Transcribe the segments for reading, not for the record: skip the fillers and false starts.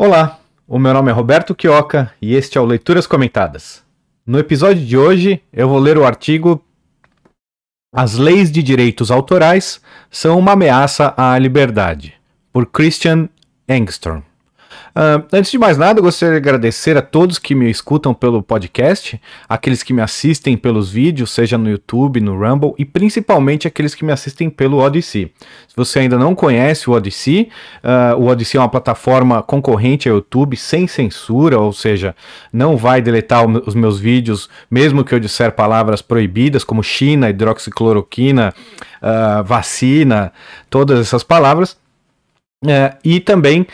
Olá, o meu nome é Roberto Quioca e este é o Leituras Comentadas. No episódio de hoje eu vou ler o artigo As Leis de Direitos Autorais são uma ameaça à liberdade, por Christian Engström. Antes de mais nada, eu gostaria de agradecer a todos que me escutam pelo podcast, aqueles que me assistem pelos vídeos, seja no YouTube, no Rumble, e principalmente aqueles que me assistem pelo Odysee. Se você ainda não conhece o Odysee é uma plataforma concorrente ao YouTube, sem censura, ou seja, não vai deletar os meus vídeos, mesmo que eu disser palavras proibidas, como China, hidroxicloroquina, vacina, todas essas palavras. E também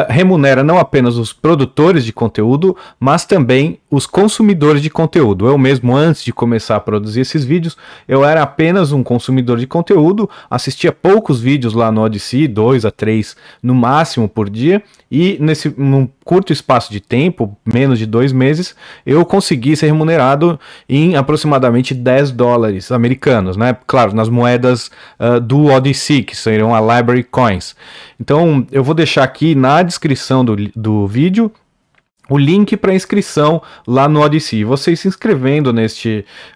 remunera não apenas os produtores de conteúdo, mas também os consumidores de conteúdo. Eu mesmo, antes de começar a produzir esses vídeos, eu era apenas um consumidor de conteúdo, assistia poucos vídeos lá no Odysee, 2 a 3 no máximo por dia, e num curto espaço de tempo, menos de 2 meses, eu consegui ser remunerado em aproximadamente $10 americanos, né? Claro, nas moedas do Odysee, que seriam a Library Coins. Então, eu vou deixar aqui na descrição do vídeo o link para inscrição lá no Odysee. Vocês se inscrevendo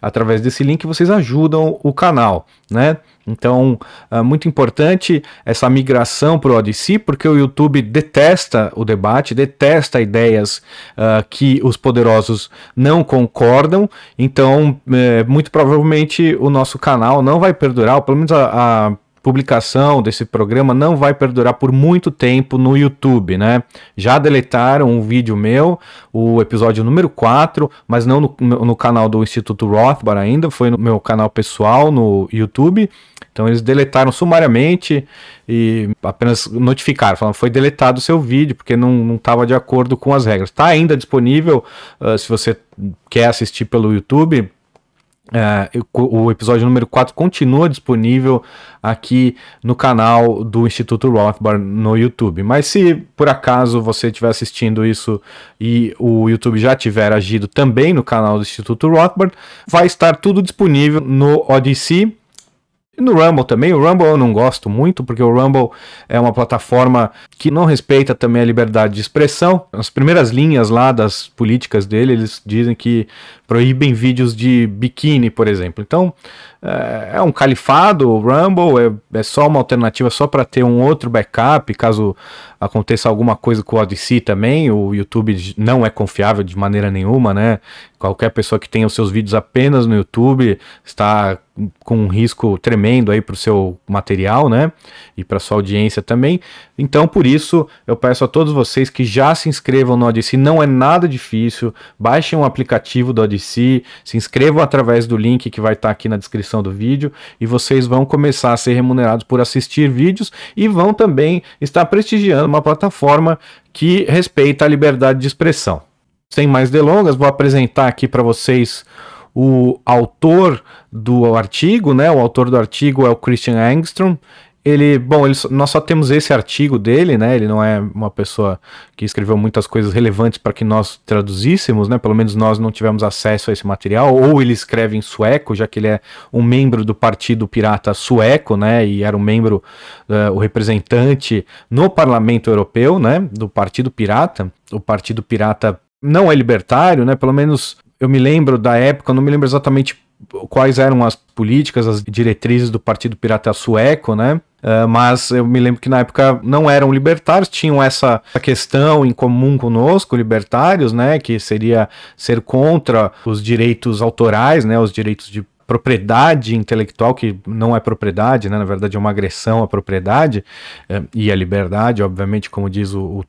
através desse link, vocês ajudam o canal, né? Então, muito importante essa migração para o Odysee, porque o YouTube detesta o debate, detesta ideias que os poderosos não concordam. Então, muito provavelmente o nosso canal não vai perdurar, ou pelo menos a publicação desse programa não vai perdurar por muito tempo no YouTube, né? Já deletaram um vídeo meu, o episódio número 4, mas não no canal do Instituto Rothbard ainda, foi no meu canal pessoal no YouTube. Então eles deletaram sumariamente e apenas notificaram, falando foi deletado o seu vídeo porque não estava de acordo com as regras. Está ainda disponível, se você quer assistir pelo YouTube. O episódio número 4 continua disponível aqui no canal do Instituto Rothbard no YouTube. Mas se por acaso você estiver assistindo isso e o YouTube já tiver agido também no canal do Instituto Rothbard, vai estar tudo disponível no Odysee. E no Rumble também. O Rumble eu não gosto muito, porque o Rumble é uma plataforma que não respeita também a liberdade de expressão. As primeiras linhas lá das políticas dele, eles dizem que proíbem vídeos de biquíni, por exemplo. Então, é um califado, o Rumble é só uma alternativa, só para ter um outro backup, caso aconteça alguma coisa com o Odysee também. O YouTube não é confiável de maneira nenhuma, né? Qualquer pessoa que tenha os seus vídeos apenas no YouTube está com um risco tremendo aí para o seu material, né? E para sua audiência também. Então, por isso, eu peço a todos vocês que já se inscrevam no Odysee. Não é nada difícil. Baixem um aplicativo do Odysee, se inscrevam através do link que vai estar aqui na descrição do vídeo e vocês vão começar a ser remunerados por assistir vídeos e vão também estar prestigiando uma plataforma que respeita a liberdade de expressão. Sem mais delongas, vou apresentar aqui para vocês o autor do artigo, né? O autor do artigo é o Christian Engström. Nós só temos esse artigo dele, né? Ele não é uma pessoa que escreveu muitas coisas relevantes para que nós traduzíssemos, né? Pelo menos nós não tivemos acesso a esse material. Ou ele escreve em sueco, já que ele é um membro do Partido Pirata sueco, né? E era um membro, o representante no Parlamento Europeu, né? Do Partido Pirata. O Partido Pirata não é libertário, né? Pelo menos eu me lembro da época, eu não me lembro exatamente quais eram as políticas, as diretrizes do Partido Pirata sueco, né? Mas eu me lembro que na época não eram libertários, tinham essa questão em comum conosco, libertários, né? Que seria ser contra os direitos autorais, né? Os direitos de propriedade intelectual, que não é propriedade, né? Na verdade é uma agressão à propriedade e à liberdade, obviamente, como diz o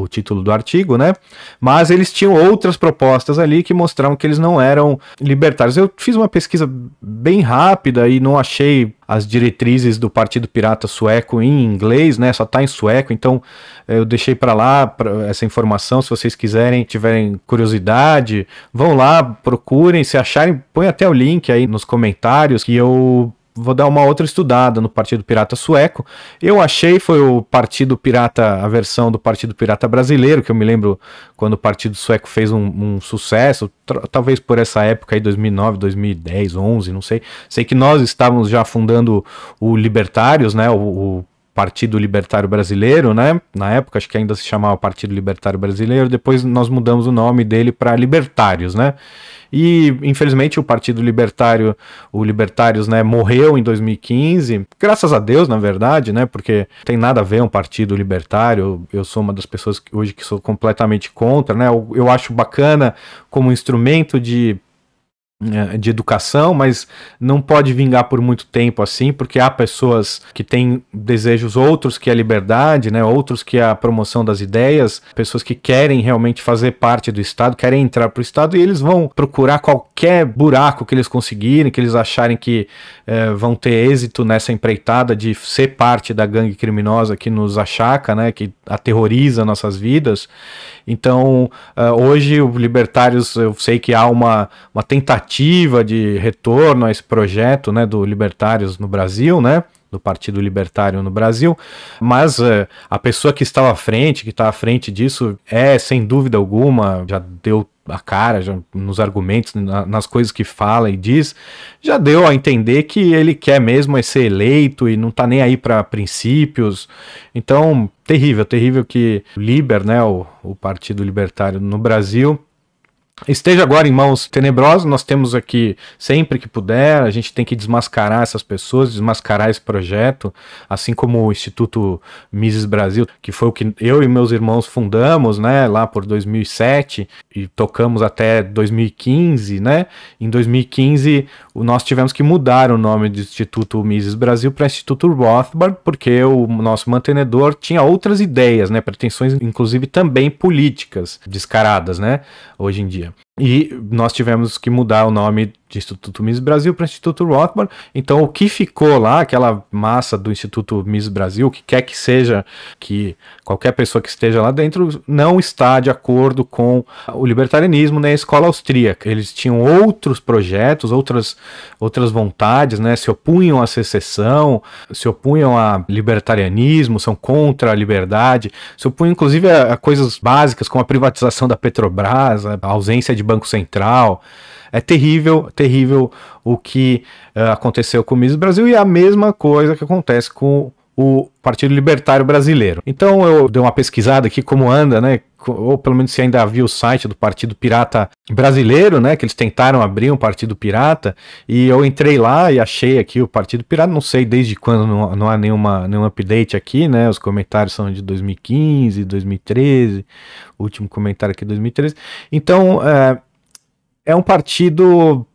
título do artigo, né? Mas eles tinham outras propostas ali que mostravam que eles não eram libertários. Eu fiz uma pesquisa bem rápida e não achei as diretrizes do Partido Pirata sueco em inglês, né? Só tá em sueco, então eu deixei para lá essa informação. Se vocês quiserem, tiverem curiosidade, vão lá, procurem, se acharem, põe até o link aí nos comentários que eu vou dar uma outra estudada no Partido Pirata sueco. Eu achei, foi o Partido Pirata, a versão do Partido Pirata brasileiro, que eu me lembro quando o Partido Sueco fez um sucesso, talvez por essa época aí, 2009, 2010, 11, não sei. Sei que nós estávamos já fundando o Libertários, né, o Partido Libertário Brasileiro, né? Na época acho que ainda se chamava Partido Libertário Brasileiro, depois nós mudamos o nome dele para Libertários, né? E infelizmente o Partido Libertário, o Libertários, né, morreu em 2015, graças a Deus, na verdade, né? Porque não tem nada a ver um partido libertário. Eu sou uma das pessoas que hoje que sou completamente contra, né? Eu acho bacana como instrumento de educação, mas não pode vingar por muito tempo assim, porque há pessoas que têm desejos outros que a liberdade, né, outros que a promoção das ideias, pessoas que querem realmente fazer parte do Estado, querem entrar para o Estado e eles vão procurar qualquer buraco que eles conseguirem, que eles acharem que vão ter êxito nessa empreitada de ser parte da gangue criminosa que nos achaca, né, que aterroriza nossas vidas. Então, hoje, o Libertários, eu sei que há uma tentativa de retorno a esse projeto, né, do Libertários no Brasil, né, do Partido Libertário no Brasil, mas a pessoa que estava à frente, que está à frente disso, sem dúvida alguma, já deu a cara, já, nos argumentos, nas coisas que fala e diz, já deu a entender que ele quer mesmo ser eleito e não está nem aí para princípios. Então, terrível que o Liber, né, o Partido Libertário no Brasil, esteja agora em mãos tenebrosas. Nós temos aqui, sempre que puder, a gente tem que desmascarar essas pessoas, desmascarar esse projeto, assim como o Instituto Mises Brasil, que foi o que eu e meus irmãos fundamos, né, lá por 2007, e tocamos até 2015, né. Em 2015, nós tivemos que mudar o nome do Instituto Mises Brasil para Instituto Rothbard, porque o nosso mantenedor tinha outras ideias, né, pretensões, inclusive também políticas, descaradas, né, hoje em dia. E nós tivemos que mudar o nome de Instituto Mises Brasil para Instituto Rothbard. Então, o que ficou lá, aquela massa do Instituto Mises Brasil, o que quer que seja, que qualquer pessoa que esteja lá dentro, não está de acordo com o libertarianismo nem a escola austríaca. Eles tinham outros projetos, outras vontades, né? Se opunham à secessão, se opunham a libertarianismo, são contra a liberdade, se opunham inclusive a coisas básicas como a privatização da Petrobras, a ausência de Banco Central. É terrível o que aconteceu com o Mises Brasil, e a mesma coisa que acontece com o Partido Libertário Brasileiro. Então eu dei uma pesquisada aqui como anda, né, ou pelo menos se ainda havia o site do Partido Pirata Brasileiro, né, que eles tentaram abrir um Partido Pirata, e eu entrei lá e achei aqui o Partido Pirata, não sei desde quando, não há nenhum update aqui, né, os comentários são de 2015, 2013, o último comentário aqui é 2013, então é um partido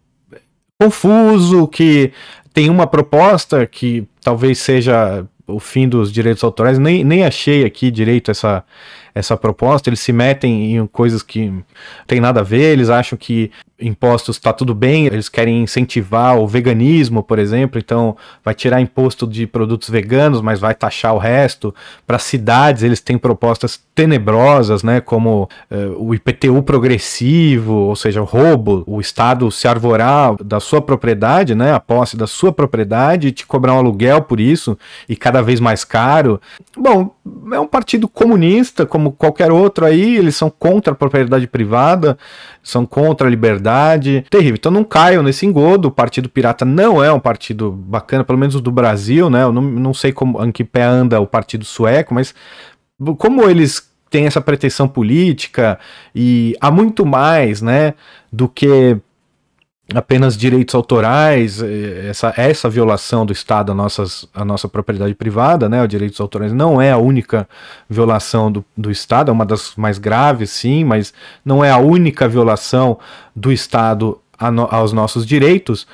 confuso, que tem uma proposta que talvez seja o fim dos direitos autorais. Nem achei aqui direito essa proposta. Eles se metem em coisas que não tem nada a ver. Eles acham que impostos está tudo bem, eles querem incentivar o veganismo, por exemplo, então vai tirar imposto de produtos veganos, mas vai taxar o resto. Para cidades eles têm propostas tenebrosas, né, como o IPTU progressivo, ou seja, o roubo, o Estado se arvorar da sua propriedade, né, a posse da sua propriedade, e te cobrar um aluguel por isso, e cada vez mais caro. Bom, é um partido comunista, como qualquer outro aí, eles são contra a propriedade privada, são contra a liberdade, terrível. Então não caiam nesse engodo. O Partido Pirata não é um partido bacana, pelo menos o do Brasil, né? Eu não sei em que pé anda o Partido Sueco, mas como eles têm essa pretensão política, e há muito mais, né, do que apenas direitos autorais, essa violação do Estado à nossa propriedade privada, né? Os direitos autorais não é a única violação do Estado, é uma das mais graves, sim, mas não é a única violação do Estado aos nossos direitos.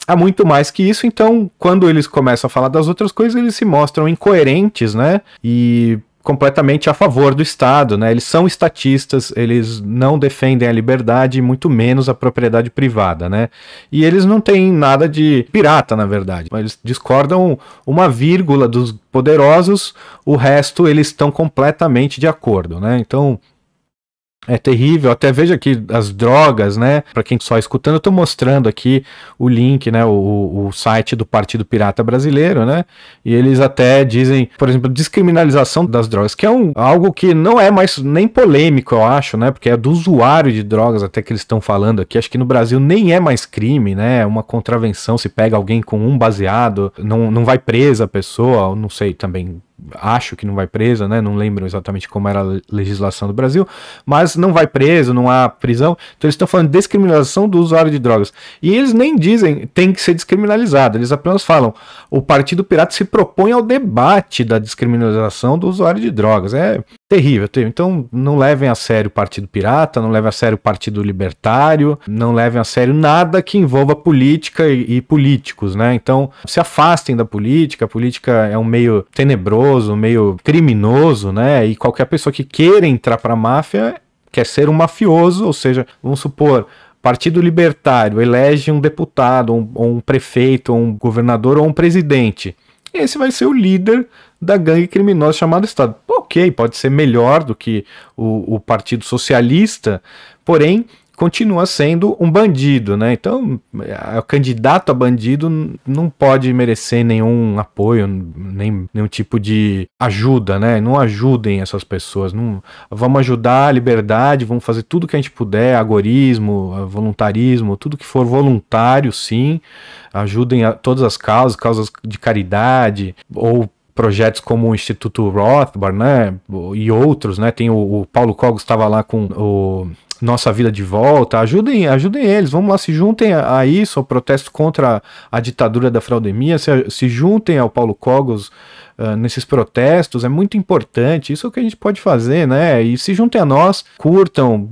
Há muito mais que isso. Então, quando eles começam a falar das outras coisas, eles se mostram incoerentes, né? E completamente a favor do Estado, né? Eles são estatistas, eles não defendem a liberdade, muito menos a propriedade privada, né? E eles não têm nada de pirata, na verdade. Eles discordam uma vírgula dos poderosos, o resto eles estão completamente de acordo, né? Então, É terrível, até veja aqui as drogas, né? Para quem só escutando, eu tô mostrando aqui o link, né? O site do Partido Pirata Brasileiro, né? E eles até dizem, por exemplo, descriminalização das drogas, que é algo que não é mais nem polêmico, eu acho, né? Porque é do usuário de drogas, até que eles estão falando aqui. Acho que no Brasil nem é mais crime, né? É uma contravenção, se pega alguém com um baseado, não vai presa a pessoa, não sei também. Acho que não vai presa, né? Não lembro exatamente como era a legislação do Brasil, mas não vai preso, não há prisão. Então eles estão falando de descriminalização do usuário de drogas. E eles nem dizem tem que ser descriminalizado, eles apenas falam o Partido Pirata se propõe ao debate da descriminalização do usuário de drogas. É terrível, terrível. Então não levem a sério o Partido Pirata, não levem a sério o Partido Libertário, não levem a sério nada que envolva política e políticos, né? Então se afastem da política, a política é um meio tenebroso, meio criminoso, né? E qualquer pessoa que queira entrar para a máfia quer ser um mafioso, ou seja, vamos supor, Partido Libertário elege um deputado, ou um prefeito, ou um governador, ou um presidente. Esse vai ser o líder da gangue criminosa chamada Estado. Ok, pode ser melhor do que o Partido Socialista, porém continua sendo um bandido, né? Então, o candidato a bandido não pode merecer nenhum apoio, nenhum tipo de ajuda, né? Não ajudem essas pessoas. Não, vamos ajudar a liberdade, vamos fazer tudo que a gente puder, agorismo, voluntarismo, tudo que for voluntário, sim. Ajudem a todas as causas de caridade, ou projetos como o Instituto Rothbard, né? E outros, né? Tem o Paulo Cogos estava lá com o Nossa Vida de Volta, ajudem eles, vamos lá, se juntem a isso, ao protesto contra a ditadura da fraudemia, se juntem ao Paulo Cogos nesses protestos, é muito importante, isso é o que a gente pode fazer, né, e se juntem a nós, curtam,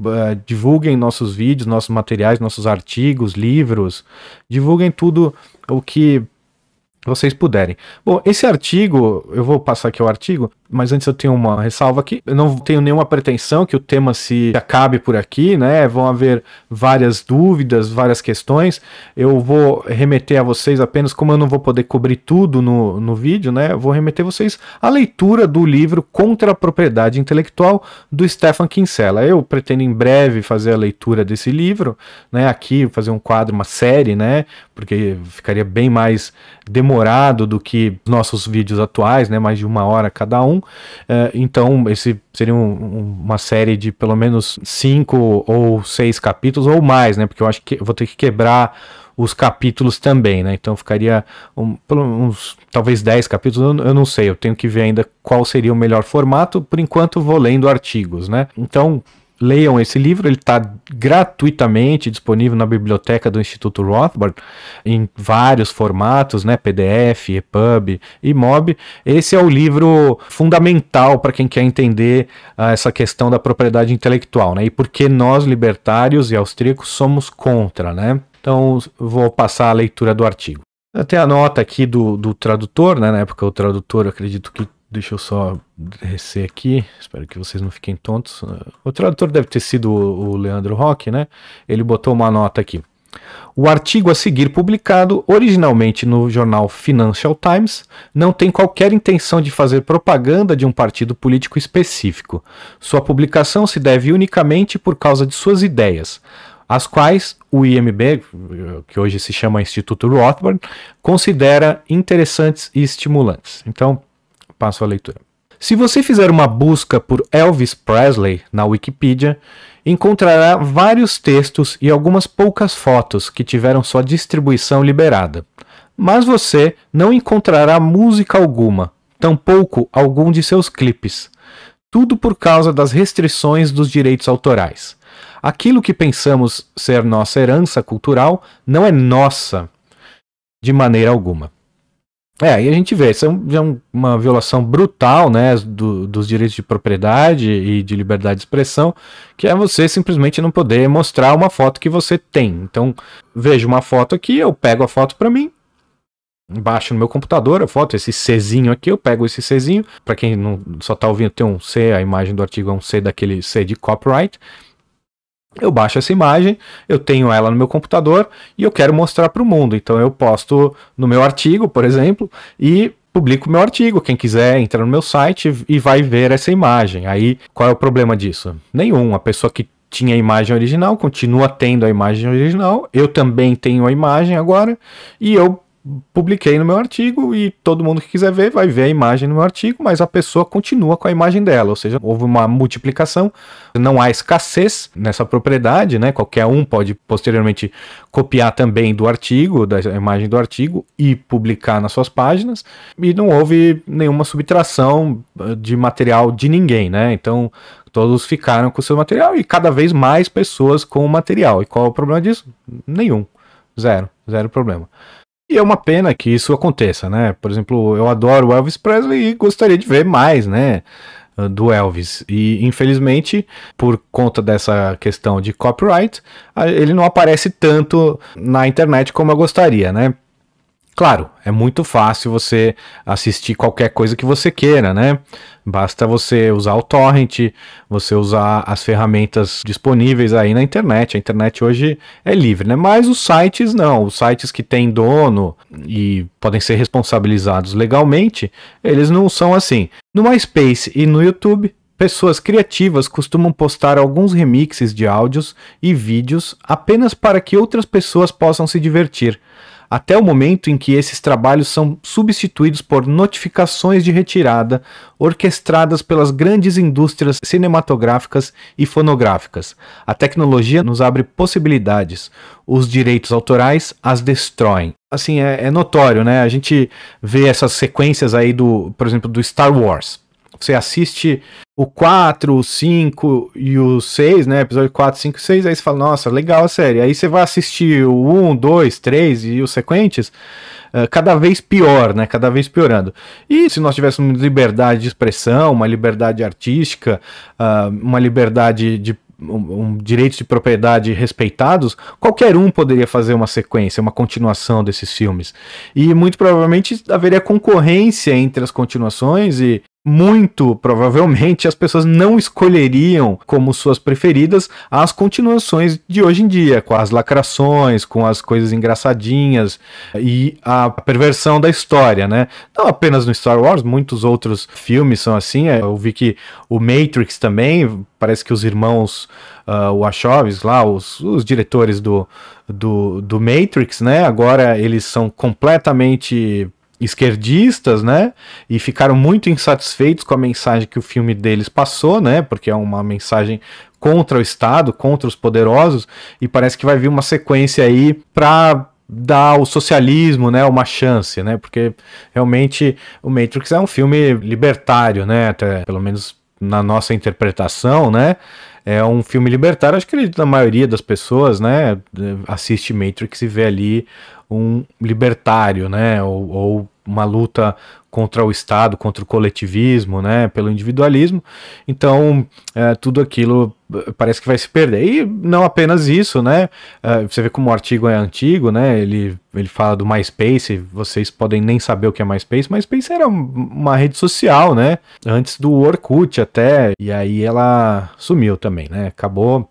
divulguem nossos vídeos, nossos materiais, nossos artigos, livros, divulguem tudo o que vocês puderem. Bom, esse artigo, eu vou passar aqui o artigo, mas antes eu tenho uma ressalva aqui. Eu não tenho nenhuma pretensão que o tema se acabe por aqui, né? Vão haver várias dúvidas, várias questões. Eu vou remeter a vocês apenas, como eu não vou poder cobrir tudo no vídeo, né? Eu vou remeter vocês à leitura do livro Contra a Propriedade Intelectual, do Stephan Kinsella. Eu pretendo em breve fazer a leitura desse livro, né? Aqui, fazer um quadro, uma série, né? Porque ficaria bem mais demorado do que nossos vídeos atuais, né? Mais de 1 hora cada um. Então, esse seria uma série de pelo menos 5 ou 6 capítulos ou mais, né? Porque eu acho que eu vou ter que quebrar os capítulos também, né? Então ficaria uns talvez 10 capítulos, eu não sei, eu tenho que ver ainda qual seria o melhor formato. Por enquanto vou lendo artigos, né? Então leiam esse livro, ele está gratuitamente disponível na biblioteca do Instituto Rothbard, em vários formatos, né, PDF, EPUB e MOB. Esse é o livro fundamental para quem quer entender essa questão da propriedade intelectual, né, e por que nós, libertários e austríacos, somos contra, né. Então, vou passar a leitura do artigo. Tem a nota aqui do tradutor, né, na época o tradutor, acredito que, deixa eu só descer aqui, espero que vocês não fiquem tontos. O tradutor deve ter sido o Leandro Roque, né? Ele botou uma nota aqui. O artigo a seguir publicado, originalmente no jornal Financial Times, não tem qualquer intenção de fazer propaganda de um partido político específico. Sua publicação se deve unicamente por causa de suas ideias, as quais o IMB, que hoje se chama Instituto Rothbard, considera interessantes e estimulantes. Então, passo a leitura. Se você fizer uma busca por Elvis Presley na Wikipedia, encontrará vários textos e algumas poucas fotos que tiveram sua distribuição liberada. Mas você não encontrará música alguma, tampouco algum de seus clipes. Tudo por causa das restrições dos direitos autorais. Aquilo que pensamos ser nossa herança cultural não é nossa de maneira alguma. Aí a gente vê, isso é uma violação brutal, né, dos direitos de propriedade e de liberdade de expressão, que é você simplesmente não poder mostrar uma foto que você tem. Então, vejo uma foto aqui, eu pego a foto para mim, baixo no meu computador a foto, esse Czinho aqui, eu pego esse Czinho, para quem não só está ouvindo, tem um C, a imagem do artigo é um C daquele C de copyright. Eu baixo essa imagem, eu tenho ela no meu computador e eu quero mostrar para o mundo. Então eu posto no meu artigo, por exemplo, e publico meu artigo. Quem quiser entra no meu site e vai ver essa imagem. Aí, qual é o problema disso? Nenhum. A pessoa que tinha a imagem original continua tendo a imagem original. Eu também tenho a imagem agora e eu publiquei no meu artigo e todo mundo que quiser ver vai ver a imagem no meu artigo, mas a pessoa continua com a imagem dela, ou seja, houve uma multiplicação, não há escassez nessa propriedade, né? Qualquer um pode posteriormente copiar também do artigo, da imagem do artigo e publicar nas suas páginas, e não houve nenhuma subtração de material de ninguém, né? Então todos ficaram com o seu material e cada vez mais pessoas com o material. E qual é o problema disso? Nenhum. Zero problema. E é uma pena que isso aconteça, né? Por exemplo, eu adoro o Elvis Presley e gostaria de ver mais, né? Do Elvis. E, infelizmente, por conta dessa questão de copyright, ele não aparece tanto na internet como eu gostaria, né? Claro, é muito fácil você assistir qualquer coisa que você queira, né? Basta você usar o torrent, você usar as ferramentas disponíveis aí na internet. A internet hoje é livre, né? Mas os sites não. Os sites que têm dono e podem ser responsabilizados legalmente, eles não são assim. No MySpace e no YouTube, pessoas criativas costumam postar alguns remixes de áudios e vídeos apenas para que outras pessoas possam se divertir, até o momento em que esses trabalhos são substituídos por notificações de retirada orquestradas pelas grandes indústrias cinematográficas e fonográficas. A tecnologia nos abre possibilidades, os direitos autorais as destroem. Assim, é notório, né? A gente vê essas sequências aí por exemplo, do Star Wars. Você assiste o 4, o 5 e o 6, né? Episódio 4, 5 e 6, aí você fala, nossa, legal a série. Aí você vai assistir o 1, 2, 3 e os sequentes, cada vez pior, né? Cada vez piorando. E se nós tivéssemos liberdade de expressão, uma liberdade artística, uma liberdade de direitos de propriedade respeitados, qualquer um poderia fazer uma sequência, uma continuação desses filmes. E muito provavelmente haveria concorrência entre as continuações e muito provavelmente as pessoas não escolheriam como suas preferidas as continuações de hoje em dia, com as lacrações, com as coisas engraçadinhas e a perversão da história, né? Não apenas no Star Wars, muitos outros filmes são assim. Eu vi que o Matrix também, parece que os irmãos Wachowski lá, os diretores do Matrix, né? Agora eles são completamente esquerdistas, né, e ficaram muito insatisfeitos com a mensagem que o filme deles passou, né, porque é uma mensagem contra o Estado, contra os poderosos, e parece que vai vir uma sequência aí para dar ao socialismo, né, uma chance, né, porque realmente o Matrix é um filme libertário, né, até, pelo menos na nossa interpretação, né, é um filme libertário. Acho que a maioria das pessoas, né, assiste Matrix e vê ali um libertário, né, ou uma luta contra o Estado, contra o coletivismo, né, pelo individualismo. Então, tudo aquilo parece que vai se perder. E não apenas isso, né, você vê como o artigo é antigo, né, ele fala do MySpace, vocês podem nem saber o que é MySpace. MySpace era uma rede social, né, antes do Orkut até, e aí ela sumiu também, né, acabou.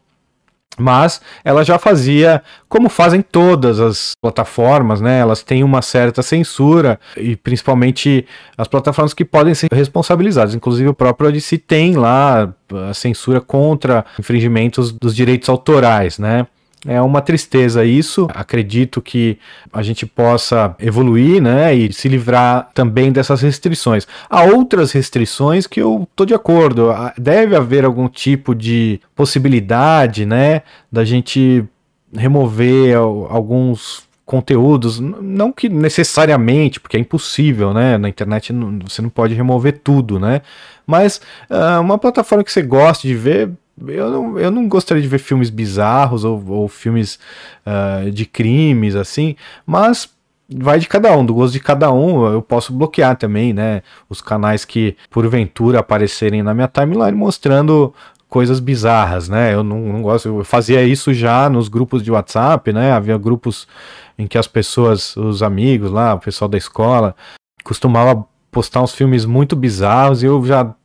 Mas ela já fazia, como fazem todas as plataformas, né? Elas têm uma certa censura, e principalmente as plataformas que podem ser responsabilizadas. Inclusive o próprio Odyssey tem lá a censura contra infringimentos dos direitos autorais, né? É uma tristeza isso. Acredito que a gente possa evoluir, né, e se livrar também dessas restrições. Há outras restrições que eu tô de acordo. Deve haver algum tipo de possibilidade, né, da gente remover alguns conteúdos, não que necessariamente, porque é impossível, né, na internet você não pode remover tudo, né, mas uma plataforma que você gosta de ver. Eu não gostaria de ver filmes bizarros ou filmes de crimes, assim, mas vai de cada um, do gosto de cada um. Eu posso bloquear também, né, os canais que porventura aparecerem na minha timeline mostrando coisas bizarras, né, eu não gosto. Eu fazia isso já nos grupos de WhatsApp, né, havia grupos em que as pessoas, os amigos lá, o pessoal da escola, costumava postar uns filmes muito bizarros e eu já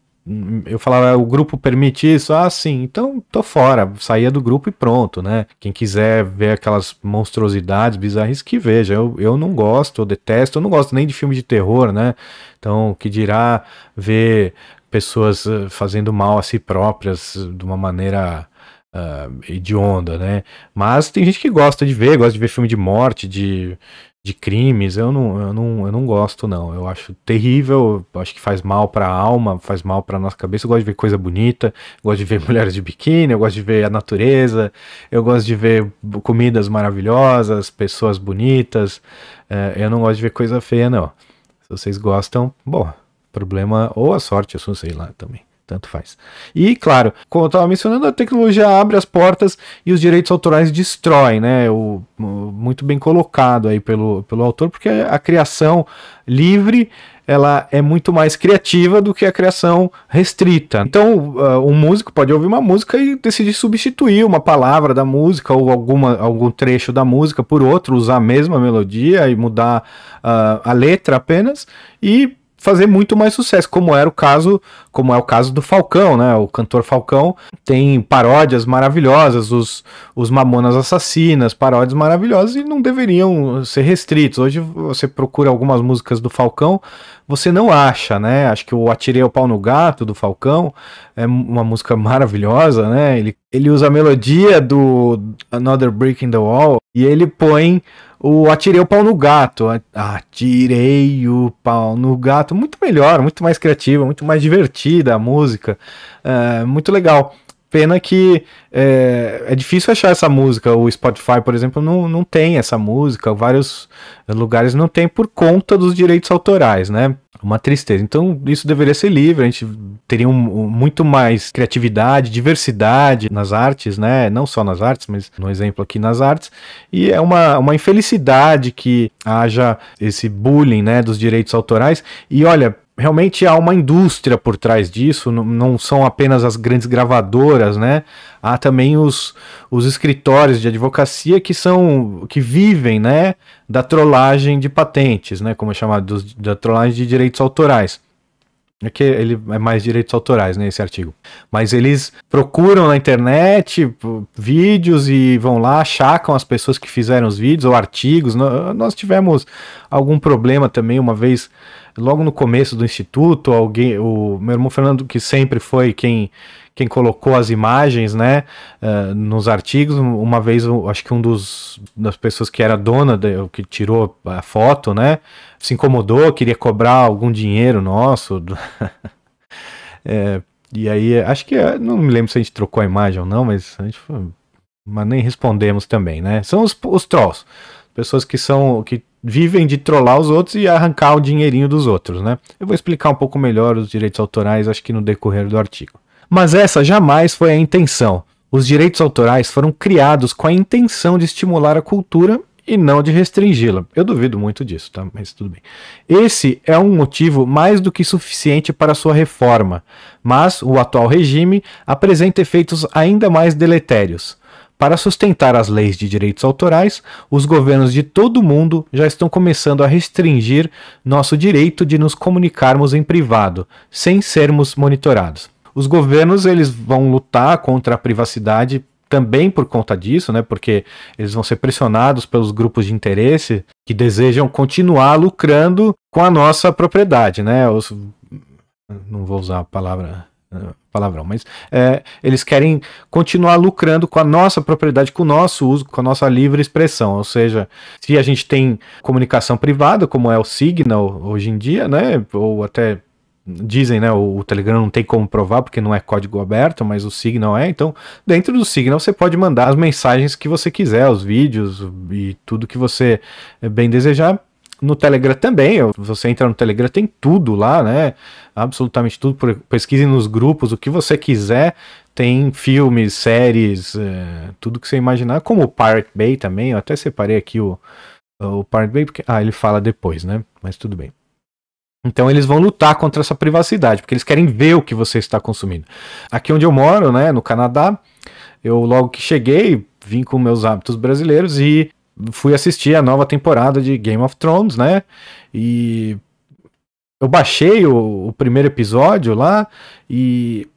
eu falava, o grupo permite isso? Ah, sim, então tô fora, saía do grupo e pronto, né? Quem quiser ver aquelas monstruosidades, bizarras, que veja. Eu não gosto, eu detesto, eu não gosto nem de filme de terror, né? Então, que dirá ver pessoas fazendo mal a si próprias de uma maneira hedionda, né? Mas tem gente que gosta de ver filme de morte, de crimes. Eu não gosto, não. Eu acho terrível, eu acho que faz mal pra alma, faz mal pra nossa cabeça. Eu gosto de ver coisa bonita, eu gosto de ver mulheres de biquíni, eu gosto de ver a natureza, eu gosto de ver comidas maravilhosas, pessoas bonitas. Eu não gosto de ver coisa feia, não. Se vocês gostam, bom, problema ou a sorte, eu sei lá também. Tanto faz. E, claro, como eu estava mencionando, a tecnologia abre as portas e os direitos autorais destroem, né? Muito bem colocado aí pelo autor, porque a criação livre ela é muito mais criativa do que a criação restrita. Então, um músico pode ouvir uma música e decidir substituir uma palavra da música ou algum trecho da música por outro, usar a mesma melodia e mudar a letra apenas e fazer muito mais sucesso, como é o caso do Falcão, né? O cantor Falcão tem paródias maravilhosas, os Mamonas Assassinas, paródias maravilhosas e não deveriam ser restritos. Hoje você procura algumas músicas do Falcão, você não acha, né? Acho que o Atirei o Pau no Gato do Falcão é uma música maravilhosa, né? Ele usa a melodia do Another Brick in the Wall e ele põe o Atirei o Pau no Gato. Atirei o Pau no Gato. Muito melhor, muito mais criativa, muito mais divertida a música. Muito legal. Pena que é difícil achar essa música. O Spotify, por exemplo, não tem essa música. Vários lugares não tem por conta dos direitos autorais, né? Uma tristeza. Então, isso deveria ser livre. A gente teria muito mais criatividade, diversidade nas artes, né? Não só nas artes, mas no exemplo aqui nas artes. E é uma infelicidade que haja esse bullying, né, dos direitos autorais. E olha, realmente há uma indústria por trás disso, não são apenas as grandes gravadoras, né? Há também os escritórios de advocacia que vivem, né, da trollagem de patentes, né, como é chamado, da trollagem de direitos autorais. Aqui ele é mais direitos autorais, né, esse artigo. Mas eles procuram na internet vídeos e vão lá, achacam as pessoas que fizeram os vídeos ou artigos. Nós tivemos algum problema também uma vez, logo no começo do instituto, o meu irmão Fernando, que sempre foi quem colocou as imagens, né, nos artigos, uma vez, acho que das pessoas que era dona, que tirou a foto, né, se incomodou, queria cobrar algum dinheiro nosso, e aí, acho que, não me lembro se a gente trocou a imagem ou não, mas nem respondemos também, né, são os trolls, pessoas que vivem de trollar os outros e arrancar o dinheirinho dos outros, né, eu vou explicar um pouco melhor os direitos autorais, acho que no decorrer do artigo. Mas essa jamais foi a intenção. Os direitos autorais foram criados com a intenção de estimular a cultura e não de restringi-la. Eu duvido muito disso, tá? Mas tudo bem. Esse é um motivo mais do que suficiente para sua reforma, mas o atual regime apresenta efeitos ainda mais deletérios. Para sustentar as leis de direitos autorais, os governos de todo o mundo já estão começando a restringir nosso direito de nos comunicarmos em privado, sem sermos monitorados. Os governos eles vão lutar contra a privacidade também por conta disso, né? Porque eles vão ser pressionados pelos grupos de interesse que desejam continuar lucrando com a nossa propriedade, né? Não vou usar a palavrão, mas eles querem continuar lucrando com a nossa propriedade, com o nosso uso, com a nossa livre expressão. Ou seja, se a gente tem comunicação privada, como é o Signal hoje em dia, né? Ou até dizem, né, o Telegram não tem como provar porque não é código aberto, mas o Signal é, então dentro do Signal você pode mandar as mensagens que você quiser, os vídeos e tudo que você bem desejar. No Telegram também, você entra no Telegram, tem tudo lá, né, absolutamente tudo, pesquise nos grupos, o que você quiser, tem filmes, séries, tudo que você imaginar, como o Pirate Bay também, eu até separei aqui o Pirate Bay, porque ele fala depois, né, mas tudo bem. Então eles vão lutar contra essa privacidade, porque eles querem ver o que você está consumindo. Aqui onde eu moro, né, no Canadá, eu logo que cheguei, vim com meus hábitos brasileiros e fui assistir a nova temporada de Game of Thrones, né, e eu baixei o primeiro episódio lá e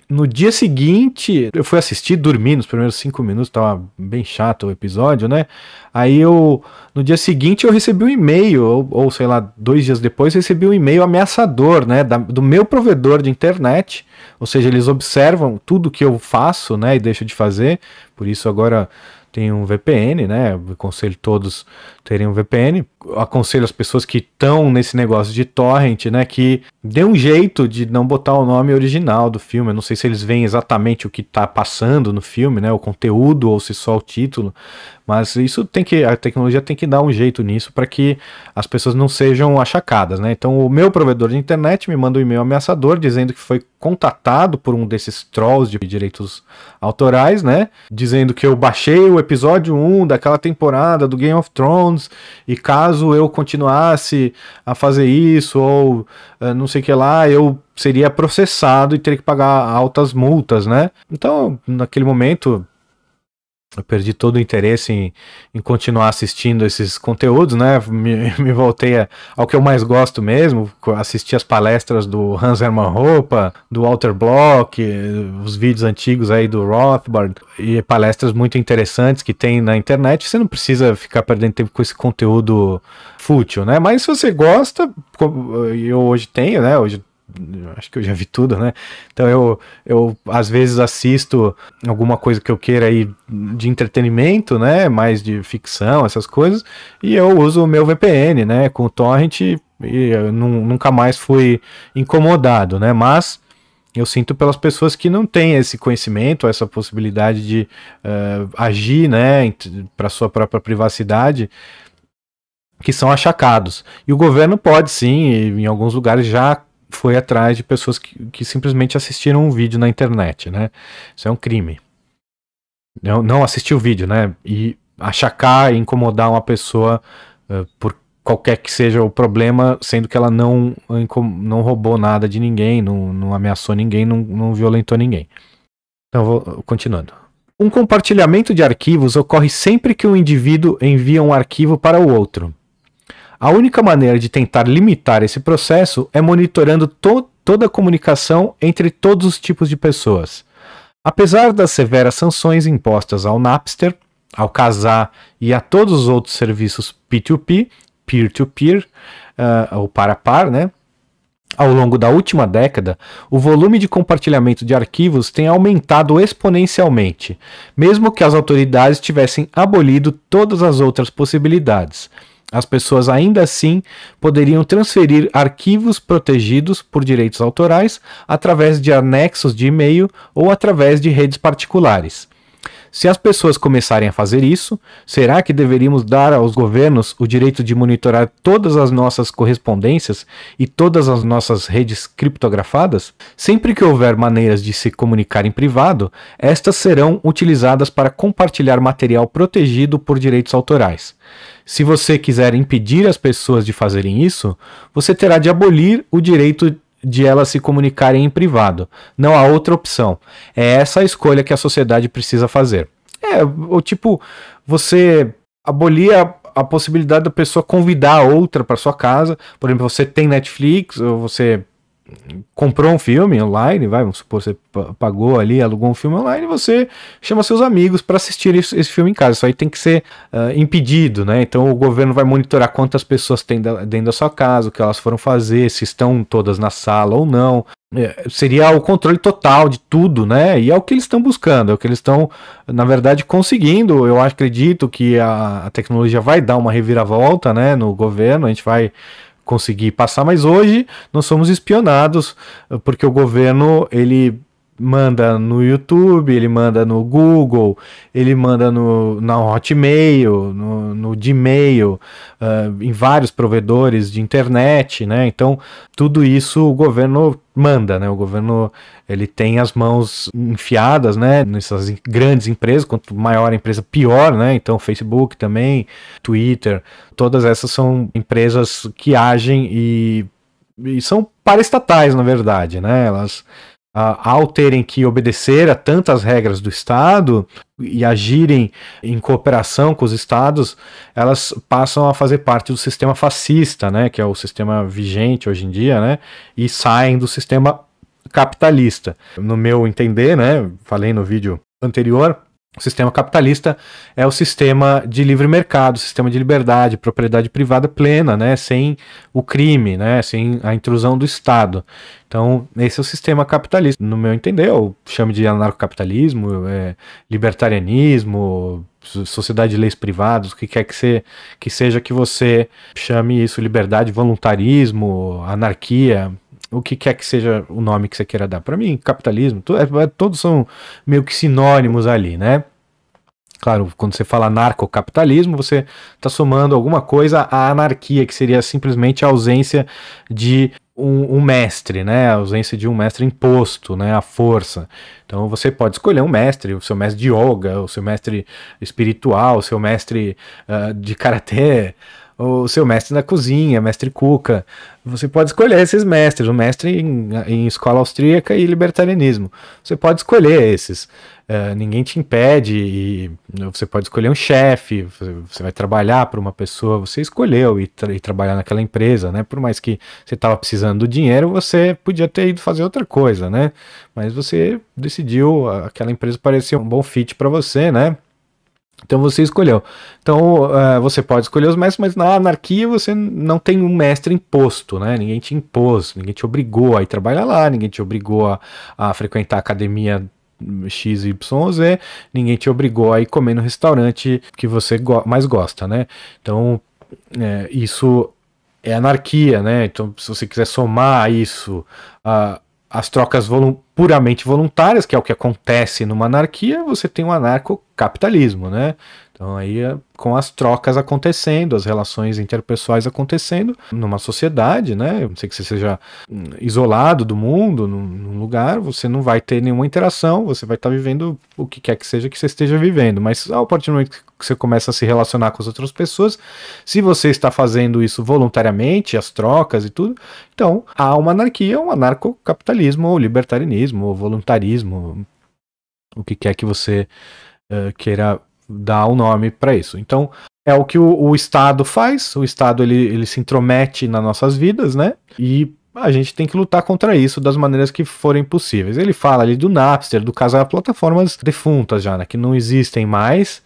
no dia seguinte eu fui assistir, dormi nos primeiros 5 minutos, tava bem chato o episódio, né? Aí no dia seguinte eu recebi um e-mail, ou sei lá, 2 dias depois, recebi um e-mail ameaçador, né? Do meu provedor de internet, ou seja, eles observam tudo que eu faço, né? E deixo de fazer, por isso agora tem um VPN, né? Eu aconselho todos terem um VPN. Eu aconselho as pessoas que estão nesse negócio de torrent, né? Que dê um jeito de não botar o nome original do filme. Eu não sei se eles veem exatamente o que está passando no filme, né? O conteúdo ou se só o título. Mas isso a tecnologia tem que dar um jeito nisso para que as pessoas não sejam achacadas, né? Então o meu provedor de internet me manda um e-mail ameaçador dizendo que foi contatado por um desses trolls de direitos autorais, né? Dizendo que eu baixei o episódio 1 daquela temporada do Game of Thrones e caso eu continuasse a fazer isso ou não sei o que lá, eu seria processado e teria que pagar altas multas, né? Então, naquele momento eu perdi todo o interesse em continuar assistindo esses conteúdos, né? Me voltei ao que eu mais gosto mesmo, assistir as palestras do Hans Hermann Hoppe, do Walter Block, os vídeos antigos aí do Rothbard, e palestras muito interessantes que tem na internet. Você não precisa ficar perdendo tempo com esse conteúdo fútil, né? Mas se você gosta, eu hoje tenho, né? Hoje acho que eu já vi tudo, né? Então eu às vezes assisto alguma coisa que eu queira aí de entretenimento, né? Mais de ficção, essas coisas, e eu uso o meu VPN, né? Com o torrent e eu nunca mais fui incomodado, né? Mas eu sinto pelas pessoas que não têm esse conhecimento, essa possibilidade de agir, né? Para sua própria privacidade, que são achacados. E o governo pode sim, em alguns lugares já foi atrás de pessoas que simplesmente assistiram um vídeo na internet, né? Isso é um crime. Não assistir o vídeo, né? E achacar e incomodar uma pessoa por qualquer que seja o problema, sendo que ela não roubou nada de ninguém, não ameaçou ninguém, não violentou ninguém. Então, continuando. Um compartilhamento de arquivos ocorre sempre que um indivíduo envia um arquivo para o outro. A única maneira de tentar limitar esse processo é monitorando toda a comunicação entre todos os tipos de pessoas. Apesar das severas sanções impostas ao Napster, ao Kazaa e a todos os outros serviços P2P, peer-to-peer, ou para par, né? Ao longo da última década, o volume de compartilhamento de arquivos tem aumentado exponencialmente, mesmo que as autoridades tivessem abolido todas as outras possibilidades. As pessoas ainda assim poderiam transferir arquivos protegidos por direitos autorais através de anexos de e-mail ou através de redes particulares. Se as pessoas começarem a fazer isso, será que deveríamos dar aos governos o direito de monitorar todas as nossas correspondências e todas as nossas redes criptografadas? Sempre que houver maneiras de se comunicar em privado, estas serão utilizadas para compartilhar material protegido por direitos autorais. Se você quiser impedir as pessoas de fazerem isso, você terá de abolir o direito de elas se comunicarem em privado. Não há outra opção. É essa a escolha que a sociedade precisa fazer. Você abolir a possibilidade da pessoa convidar outra para sua casa. Por exemplo, você tem Netflix, ou você comprou um filme online, vamos supor, você pagou ali, alugou um filme online, e você chama seus amigos para assistir esse filme em casa. Isso aí tem que ser impedido, né? Então o governo vai monitorar quantas pessoas tem dentro da sua casa, o que elas foram fazer, se estão todas na sala ou não. Seria o controle total de tudo, né? E é o que eles estão buscando, é o que eles estão, na verdade, conseguindo. Eu acredito que a tecnologia vai dar uma reviravolta, né, no governo, a gente vai conseguir passar, mas hoje nós somos espionados porque o governo ele manda no YouTube, ele manda no Google, ele manda na Hotmail, no Gmail, em vários provedores de internet, né? Então tudo isso o governo manda, né? O governo ele tem as mãos enfiadas, né? Nessas grandes empresas, quanto maior a empresa, pior, né? Então Facebook também, Twitter, todas essas são empresas que agem e são paraestatais, na verdade, né? Elas ao terem que obedecer a tantas regras do Estado e agirem em cooperação com os Estados, elas passam a fazer parte do sistema fascista, né, que é o sistema vigente hoje em dia, né, e saem do sistema capitalista. No meu entender, né, falei no vídeo anterior, o sistema capitalista é o sistema de livre mercado, sistema de liberdade, propriedade privada plena, né, sem o crime, né, sem a intrusão do Estado. Então, esse é o sistema capitalista. No meu entender, eu chamo de anarcocapitalismo, libertarianismo, sociedade de leis privadas, o que quer que seja que você chame isso, liberdade, voluntarismo, anarquia, o que quer que seja o nome que você queira dar. Para mim, capitalismo, todos são meio que sinônimos ali, né? Claro, quando você fala anarcocapitalismo, você está somando alguma coisa à anarquia, que seria simplesmente a ausência de um mestre, né? A ausência de um mestre imposto, né? A força. Então você pode escolher um mestre, o seu mestre de yoga, o seu mestre espiritual, o seu mestre de karatê, o seu mestre na cozinha, mestre Cuca. Você pode escolher esses mestres, o mestre em escola austríaca e libertarianismo. Você pode escolher esses. Ninguém te impede, e você pode escolher um chefe, você vai trabalhar para uma pessoa, você escolheu ir trabalhar naquela empresa, né? Por mais que você estava precisando do dinheiro, você podia ter ido fazer outra coisa, né? Mas você decidiu, aquela empresa parecia um bom fit para você, né? Então você escolheu. Então você pode escolher os mestres, mas na anarquia você não tem um mestre imposto, né? Ninguém te impôs, ninguém te obrigou a ir trabalhar lá, ninguém te obrigou a frequentar a academia XYZ, ninguém te obrigou a ir comer no restaurante que você mais gosta, né? Então isso é anarquia, né? Então se você quiser somar isso as trocas puramente voluntárias, que é o que acontece numa anarquia, você tem um anarcocapitalismo, né? Então aí com as trocas acontecendo, as relações interpessoais acontecendo numa sociedade, né? Não sei que você seja isolado do mundo, num lugar, você não vai ter nenhuma interação, você vai estar vivendo o que quer que seja que você esteja vivendo, mas a partir do momento que você começa a se relacionar com as outras pessoas, se você está fazendo isso voluntariamente, as trocas e tudo, então há uma anarquia, um anarcocapitalismo, ou libertarianismo, ou voluntarismo, o que quer que você queira dar um nome para isso. Então é o que o Estado faz, o Estado ele se intromete nas nossas vidas, né? E a gente tem que lutar contra isso das maneiras que forem possíveis. Ele fala ali do Napster, do caso das plataformas defuntas já, né, que não existem mais.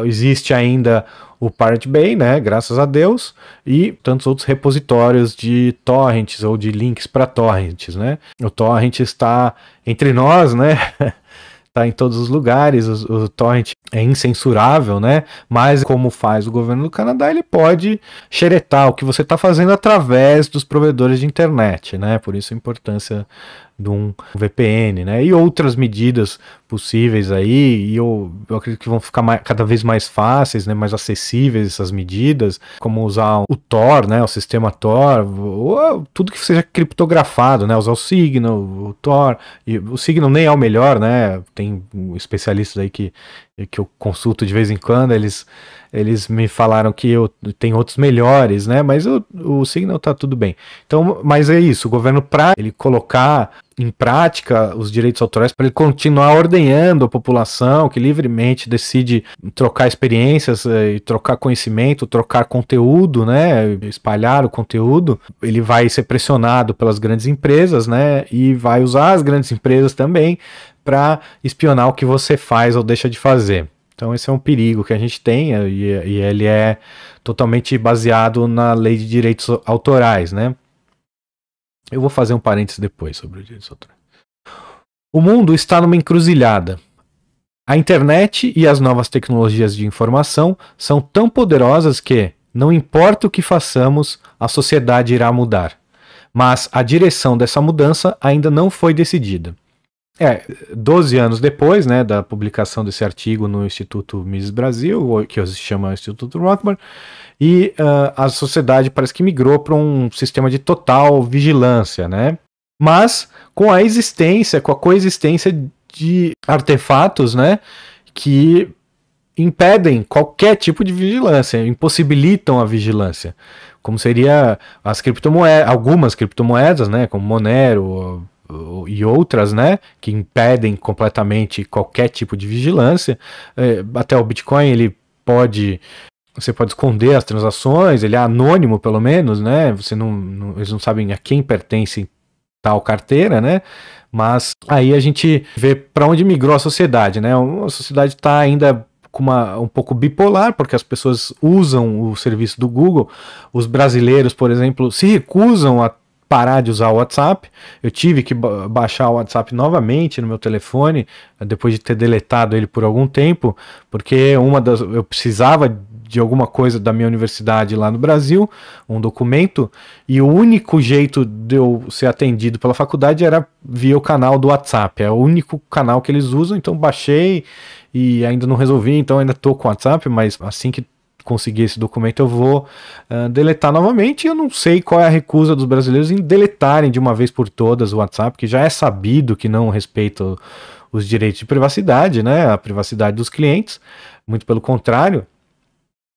Existe ainda o Pirate Bay, né, graças a Deus, e tantos outros repositórios de torrents ou de links para torrents, né. O torrent está entre nós, né. Tá em todos os lugares, o torrent é incensurável, né? Mas como faz o governo do Canadá, ele pode xeretar o que você está fazendo através dos provedores de internet, né? Por isso a importância de um VPN, né? E outras medidas possíveis aí, e eu acredito que vão ficar cada vez mais fáceis, né? Mais acessíveis essas medidas, como usar o Tor, né? O sistema Tor, ou tudo que seja criptografado, né? Usar o Signal, o Tor, e o Signal nem é o melhor, né? Tem especialistas aí que eu consulto de vez em quando, eles me falaram que tem outros melhores, né? Mas o Signal tá tudo bem. Então, mas é isso, o governo, para ele colocar em prática os direitos autorais, para ele continuar ordenhando a população que livremente decide trocar experiências e trocar conhecimento, trocar conteúdo, né? Espalhar o conteúdo, ele vai ser pressionado pelas grandes empresas, né? E vai usar as grandes empresas também para espionar o que você faz ou deixa de fazer. Então esse é um perigo que a gente tem, e ele é totalmente baseado na lei de direitos autorais, né? Eu vou fazer um parênteses depois sobre os direitos autorais. O mundo está numa encruzilhada. A internet e as novas tecnologias de informação são tão poderosas que, não importa o que façamos, a sociedade irá mudar. Mas a direção dessa mudança ainda não foi decidida. 12 anos depois, né, da publicação desse artigo no Instituto Mises Brasil, que se chama Instituto Rothbard, e a sociedade parece que migrou para um sistema de total vigilância, né? Mas com a coexistência de artefatos, né, que impedem qualquer tipo de vigilância, impossibilitam a vigilância, como seria as criptomoedas, algumas criptomoedas, né, como Monero, e outras, né, que impedem completamente qualquer tipo de vigilância. Até o Bitcoin, você pode esconder as transações, ele é anônimo pelo menos, né? Eles não sabem a quem pertence tal carteira, né? Mas aí a gente vê para onde migrou a sociedade, né? A sociedade está ainda um pouco bipolar, porque as pessoas usam o serviço do Google. Os brasileiros, por exemplo, se recusam a parar de usar o WhatsApp. Eu tive que baixar o WhatsApp novamente no meu telefone, depois de ter deletado ele por algum tempo, porque eu precisava de alguma coisa da minha universidade lá no Brasil, um documento, e o único jeito de eu ser atendido pela faculdade era via o canal do WhatsApp. É o único canal que eles usam, então baixei e ainda não resolvi, então ainda tô com o WhatsApp, mas assim que conseguir esse documento eu vou deletar novamente. E eu não sei qual é a recusa dos brasileiros em deletarem de uma vez por todas o WhatsApp, que já é sabido que não respeita os direitos de privacidade, né, a privacidade dos clientes, muito pelo contrário,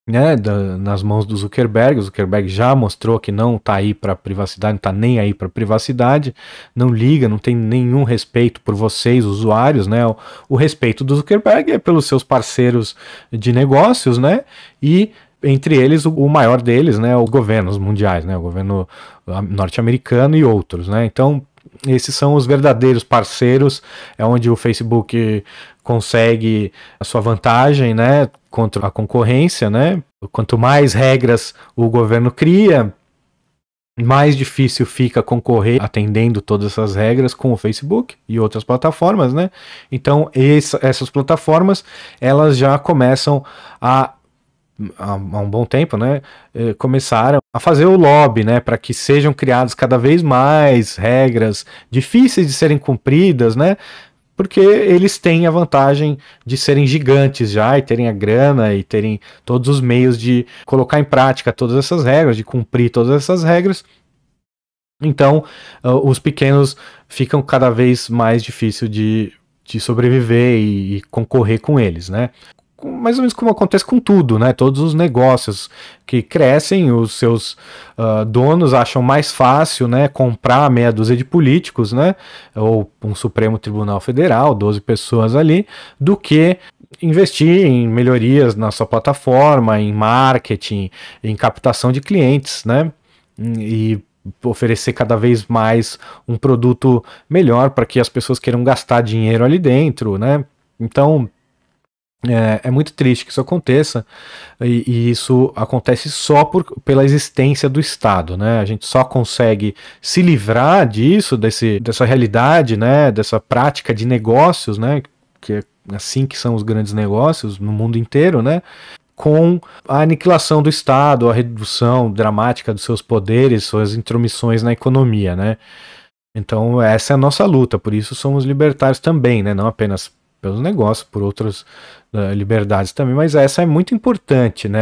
né, nas mãos do Zuckerberg. O Zuckerberg já mostrou que não está aí para privacidade, não está nem aí para privacidade, não liga, não tem nenhum respeito por vocês, usuários, né? O respeito do Zuckerberg é pelos seus parceiros de negócios, né? E entre eles o maior deles, né, os governos mundiais, né, o governo norte-americano e outros, né? Então esses são os verdadeiros parceiros, é onde o Facebook consegue a sua vantagem, né, contra a concorrência, né? Quanto mais regras o governo cria, mais difícil fica concorrer atendendo todas essas regras com o Facebook e outras plataformas, né? Então essas plataformas, elas já começam há um bom tempo, né, começaram a fazer o lobby, né, para que sejam criadas cada vez mais regras difíceis de serem cumpridas, né, porque eles têm a vantagem de serem gigantes já e terem a grana e terem todos os meios de colocar em prática todas essas regras, de cumprir todas essas regras. Então, os pequenos ficam cada vez mais difícil de sobreviver e concorrer com eles, né? Mais ou menos como acontece com tudo, né? Todos os negócios que crescem, os seus donos acham mais fácil, né, comprar meia dúzia de políticos, né, ou um Supremo Tribunal Federal, 12 pessoas ali, do que investir em melhorias na sua plataforma, em marketing, em captação de clientes, né, e oferecer cada vez mais um produto melhor para que as pessoas queiram gastar dinheiro ali dentro, né? Então é muito triste que isso aconteça, e isso acontece só pela existência do Estado, né? A gente só consegue se livrar disso, dessa realidade, né? Dessa prática de negócios, né? Que é assim que são os grandes negócios no mundo inteiro, né? Com a aniquilação do Estado, a redução dramática dos seus poderes, suas intromissões na economia, né? Então essa é a nossa luta, por isso somos libertários também, né? Não apenas pelos negócios, por outras liberdades também, mas essa é muito importante, né?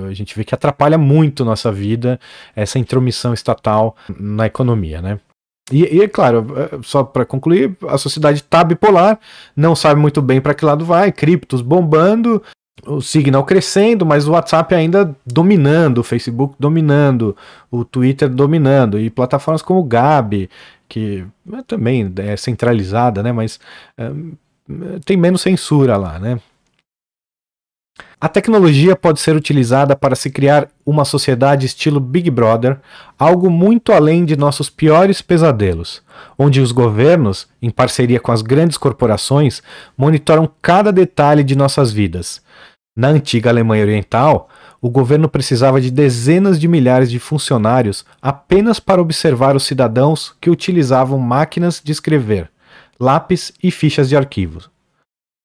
A gente vê que atrapalha muito nossa vida, essa intromissão estatal na economia, né? E é claro, só para concluir, a sociedade está bipolar, não sabe muito bem para que lado vai, criptos bombando, o Signal crescendo, mas o WhatsApp ainda dominando, o Facebook dominando, o Twitter dominando, e plataformas como o Gabi, que também é centralizada, né? Mas tem menos censura lá, né? A tecnologia pode ser utilizada para se criar uma sociedade estilo Big Brother, algo muito além de nossos piores pesadelos, onde os governos, em parceria com as grandes corporações, monitoram cada detalhe de nossas vidas. Na antiga Alemanha Oriental, o governo precisava de dezenas de milhares de funcionários apenas para observar os cidadãos que utilizavam máquinas de escrever, lápis e fichas de arquivos.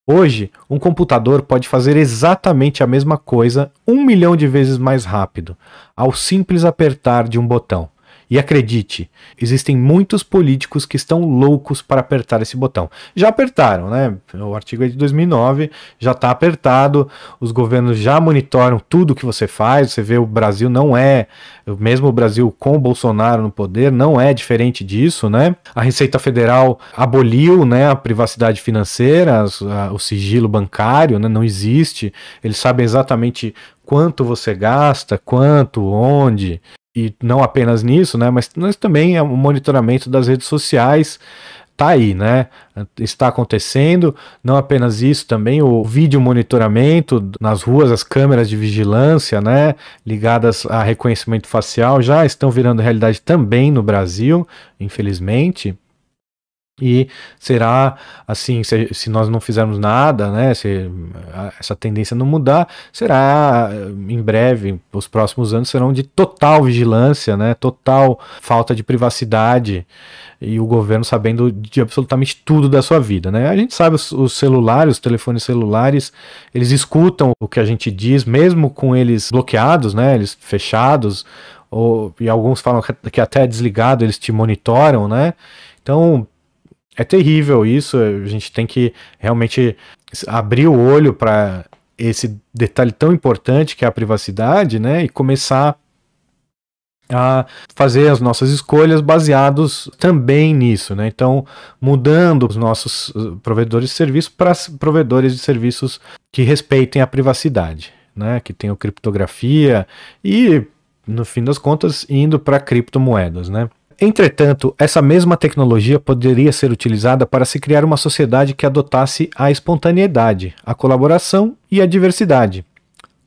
Hoje, um computador pode fazer exatamente a mesma coisa 1 milhão de vezes mais rápido, ao simples apertar de um botão. E acredite, existem muitos políticos que estão loucos para apertar esse botão. Já apertaram, né? O artigo é de 2009, já está apertado, os governos já monitoram tudo que você faz. Você vê, o Brasil não é, mesmo o Brasil com o Bolsonaro no poder, não é diferente disso, né? A Receita Federal aboliu, né, a privacidade financeira, o sigilo bancário, né, não existe. Eles sabem exatamente quanto você gasta, quanto, onde. e não apenas nisso, né, mas também o monitoramento das redes sociais tá aí, né? Está acontecendo, não apenas isso, também o vídeo monitoramento nas ruas, as câmeras de vigilância, né, ligadas a reconhecimento facial já estão virando realidade também no Brasil, infelizmente. E será assim, se nós não fizermos nada, né, se essa tendência não mudar, será em breve, os próximos anos serão de total vigilância, né, total falta de privacidade e o governo sabendo de absolutamente tudo da sua vida, né. A gente sabe os celulares, os telefones celulares, eles escutam o que a gente diz, mesmo com eles bloqueados, né, eles fechados, e alguns falam que até desligado eles te monitoram, né. Então é terrível isso, a gente tem que realmente abrir o olho para esse detalhe tão importante que é a privacidade, né, e começar a fazer as nossas escolhas baseados também nisso, né? Então, mudando os nossos provedores de serviço para provedores de serviços que respeitem a privacidade, né, que tenham criptografia e, no fim das contas, indo para criptomoedas, né? Entretanto, essa mesma tecnologia poderia ser utilizada para se criar uma sociedade que adotasse a espontaneidade, a colaboração e a diversidade.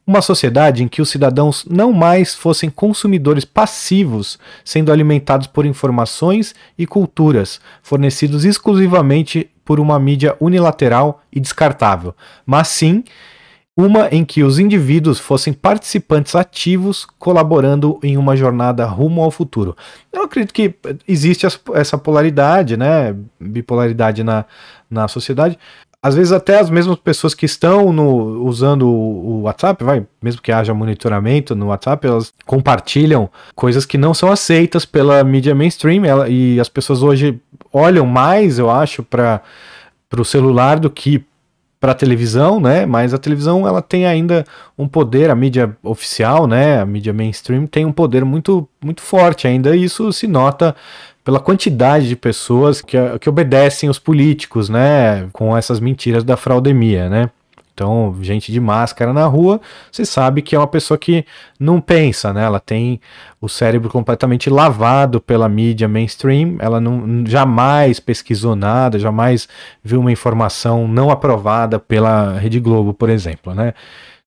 Uma sociedade em que os cidadãos não mais fossem consumidores passivos, sendo alimentados por informações e culturas fornecidos exclusivamente por uma mídia unilateral e descartável, mas sim uma em que os indivíduos fossem participantes ativos, colaborando em uma jornada rumo ao futuro. Eu acredito que existe essa polaridade, né, bipolaridade na sociedade. Às vezes até as mesmas pessoas que estão usando o WhatsApp, mesmo que haja monitoramento no WhatsApp, elas compartilham coisas que não são aceitas pela mídia mainstream, e as pessoas hoje olham mais, eu acho, para o celular do que para a televisão, né? Mas a televisão ela tem ainda um poder, a mídia oficial, né? A mídia mainstream tem um poder muito, muito forte ainda. E isso se nota pela quantidade de pessoas que obedecem os políticos, né? Com essas mentiras da fraudemia, né? Então, gente de máscara na rua, você sabe que é uma pessoa que não pensa, né? Ela tem o cérebro completamente lavado pela mídia mainstream, ela jamais pesquisou nada, jamais viu uma informação não aprovada pela Rede Globo, por exemplo, né?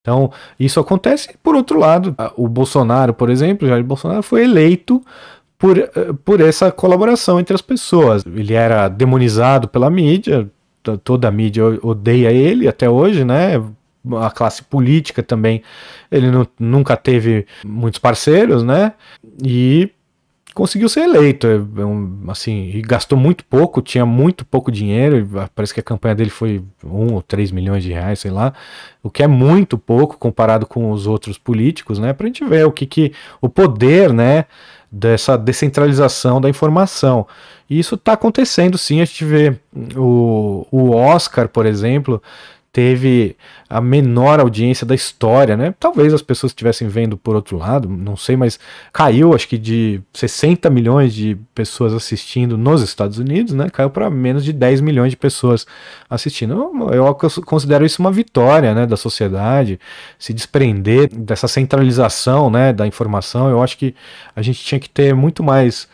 Então, isso acontece. Por outro lado, o Bolsonaro, por exemplo, Jair Bolsonaro foi eleito por essa colaboração entre as pessoas. Ele era demonizado pela mídia, toda a mídia odeia ele até hoje, né? A classe política também, ele nunca teve muitos parceiros, né? E conseguiu ser eleito, assim, e gastou muito pouco, tinha muito pouco dinheiro, parece que a campanha dele foi 1 ou 3 milhões de reais, sei lá, o que é muito pouco comparado com os outros políticos, né? Pra gente ver o poder, né, dessa descentralização da informação. E isso está acontecendo sim, a gente vê o Oscar, por exemplo, teve a menor audiência da história, né? Talvez as pessoas estivessem vendo por outro lado, não sei, mas caiu, acho que de 60 milhões de pessoas assistindo nos Estados Unidos, né? Caiu para menos de 10 milhões de pessoas assistindo. Eu considero isso uma vitória, né, da sociedade, se desprender dessa centralização, né, da informação. Eu acho que a gente tinha que ter muito mais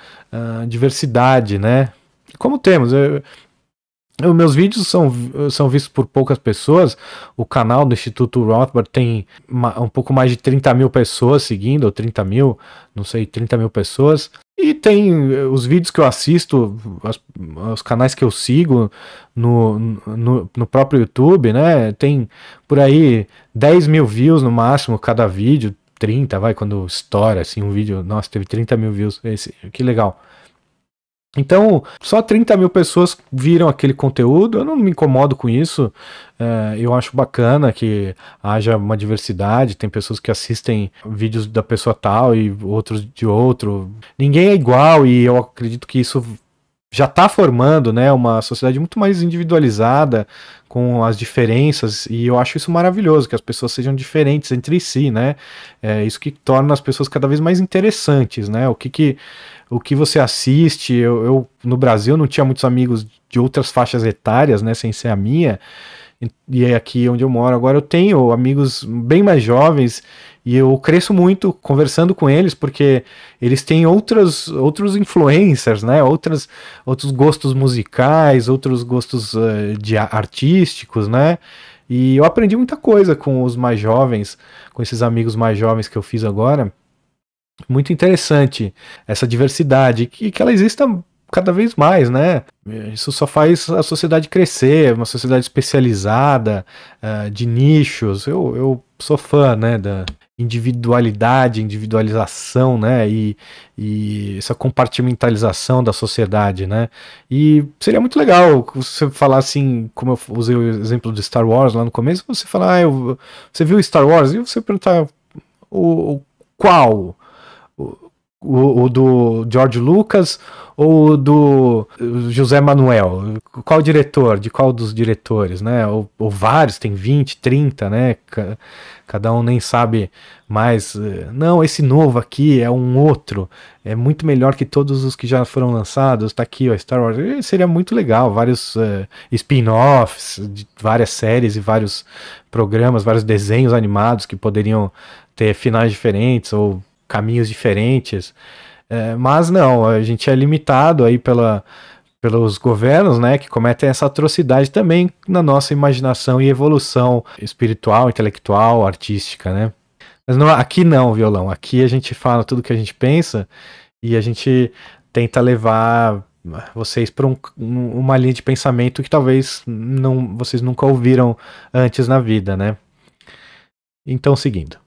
diversidade, né? Como temos. Os meus vídeos são vistos por poucas pessoas. O canal do Instituto Rothbard tem um pouco mais de 30 mil pessoas seguindo, ou 30 mil, não sei, 30 mil pessoas. E tem os vídeos que eu assisto, os canais que eu sigo no próprio YouTube, né? Tem por aí 10 mil views no máximo cada vídeo, 30, quando estoura assim um vídeo, nossa, teve 30 mil views, que legal. Então, só 30 mil pessoas viram aquele conteúdo, eu não me incomodo com isso, eu acho bacana que haja uma diversidade, tem pessoas que assistem vídeos da pessoa tal e outros de outro, ninguém é igual e eu acredito que isso já está formando, né, uma sociedade muito mais individualizada, com as diferenças, e eu acho isso maravilhoso, que as pessoas sejam diferentes entre si, né, isso que torna as pessoas cada vez mais interessantes, né, o que você assiste. Eu no Brasil não tinha muitos amigos de outras faixas etárias, né, sem ser a minha, e é aqui onde eu moro agora eu tenho amigos bem mais jovens E eu cresço muito conversando com eles, porque eles têm outros influencers, né? Outros gostos musicais, outros gostos artísticos, né? E eu aprendi muita coisa com os mais jovens, com esses amigos mais jovens que eu fiz agora. Muito interessante essa diversidade, que ela exista cada vez mais, né? Isso só faz a sociedade crescer, uma sociedade especializada, de nichos. Eu sou fã, né, da individualidade, individualização, né, e essa compartimentalização da sociedade, né? E seria muito legal você falar assim, como eu usei o exemplo do Star Wars lá no começo, você falar, você viu Star Wars? E você perguntar qual? O do George Lucas ou o do José Manuel? Qual diretor? De qual dos diretores, né? Ou vários, tem 20, 30, né? Cada um nem sabe mais. Não, esse novo aqui é um outro. É muito melhor que todos os que já foram lançados. Tá aqui, ó, Star Wars. E seria muito legal. Vários spin-offs de várias séries e vários programas, vários desenhos animados que poderiam ter finais diferentes ou caminhos diferentes, mas não, a gente é limitado aí pelos governos, né, que cometem essa atrocidade também na nossa imaginação e evolução espiritual, intelectual, artística, né. Mas não, aqui não, violão, aqui a gente fala tudo que a gente pensa e a gente tenta levar vocês para uma linha de pensamento que talvez vocês nunca ouviram antes na vida, né. Então, seguindo.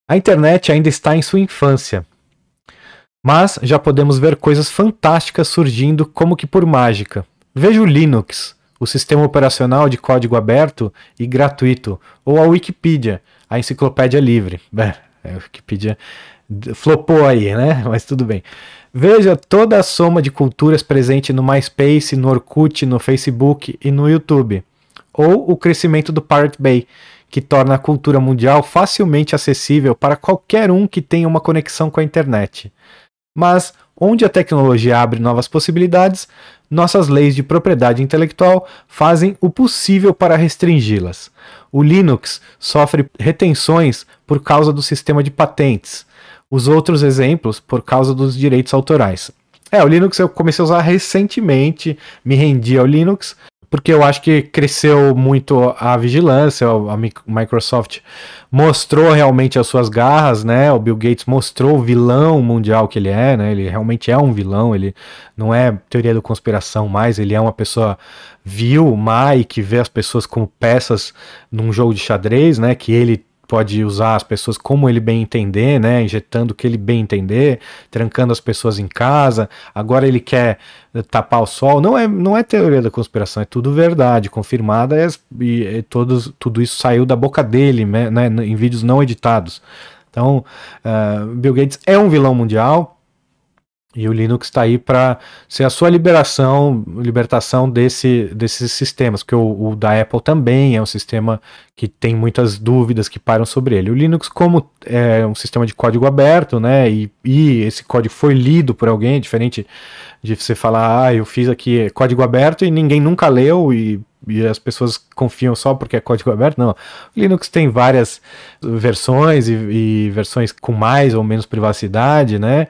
A internet ainda está em sua infância, mas já podemos ver coisas fantásticas surgindo como que por mágica. Veja o Linux, o sistema operacional de código aberto e gratuito, ou a Wikipedia, a enciclopédia livre. A Wikipedia flopou aí, né? Mas tudo bem. Veja toda a soma de culturas presente no MySpace, no Orkut, no Facebook e no YouTube. Ou o crescimento do Pirate Bay, que torna a cultura mundial facilmente acessível para qualquer um que tenha uma conexão com a internet. Mas, onde a tecnologia abre novas possibilidades, nossas leis de propriedade intelectual fazem o possível para restringi-las. O Linux sofre retenções por causa do sistema de patentes. Os outros exemplos, por causa dos direitos autorais. O Linux eu comecei a usar recentemente, me rendi ao Linux, porque eu acho que cresceu muito a vigilância, a Microsoft mostrou realmente as suas garras, né? O Bill Gates mostrou o vilão mundial que ele é, né? Ele realmente é um vilão, ele não é teoria da conspiração mais, ele é uma pessoa vil, má, e que vê as pessoas como peças num jogo de xadrez, né? Que ele pode usar as pessoas como ele bem entender, né, injetando o que ele bem entender, trancando as pessoas em casa. Agora ele quer tapar o sol. Não é teoria da conspiração, é tudo verdade, confirmada, e tudo isso saiu da boca dele, né, em vídeos não editados. Então, Bill Gates é um vilão mundial. E o Linux está aí para ser a sua libertação desses sistemas, porque o da Apple também é um sistema que tem muitas dúvidas que param sobre ele. O Linux, como é um sistema de código aberto, né, e esse código foi lido por alguém, diferente de você falar, eu fiz aqui código aberto e ninguém nunca leu e as pessoas confiam só porque é código aberto. Não, o Linux tem várias versões e versões com mais ou menos privacidade, né?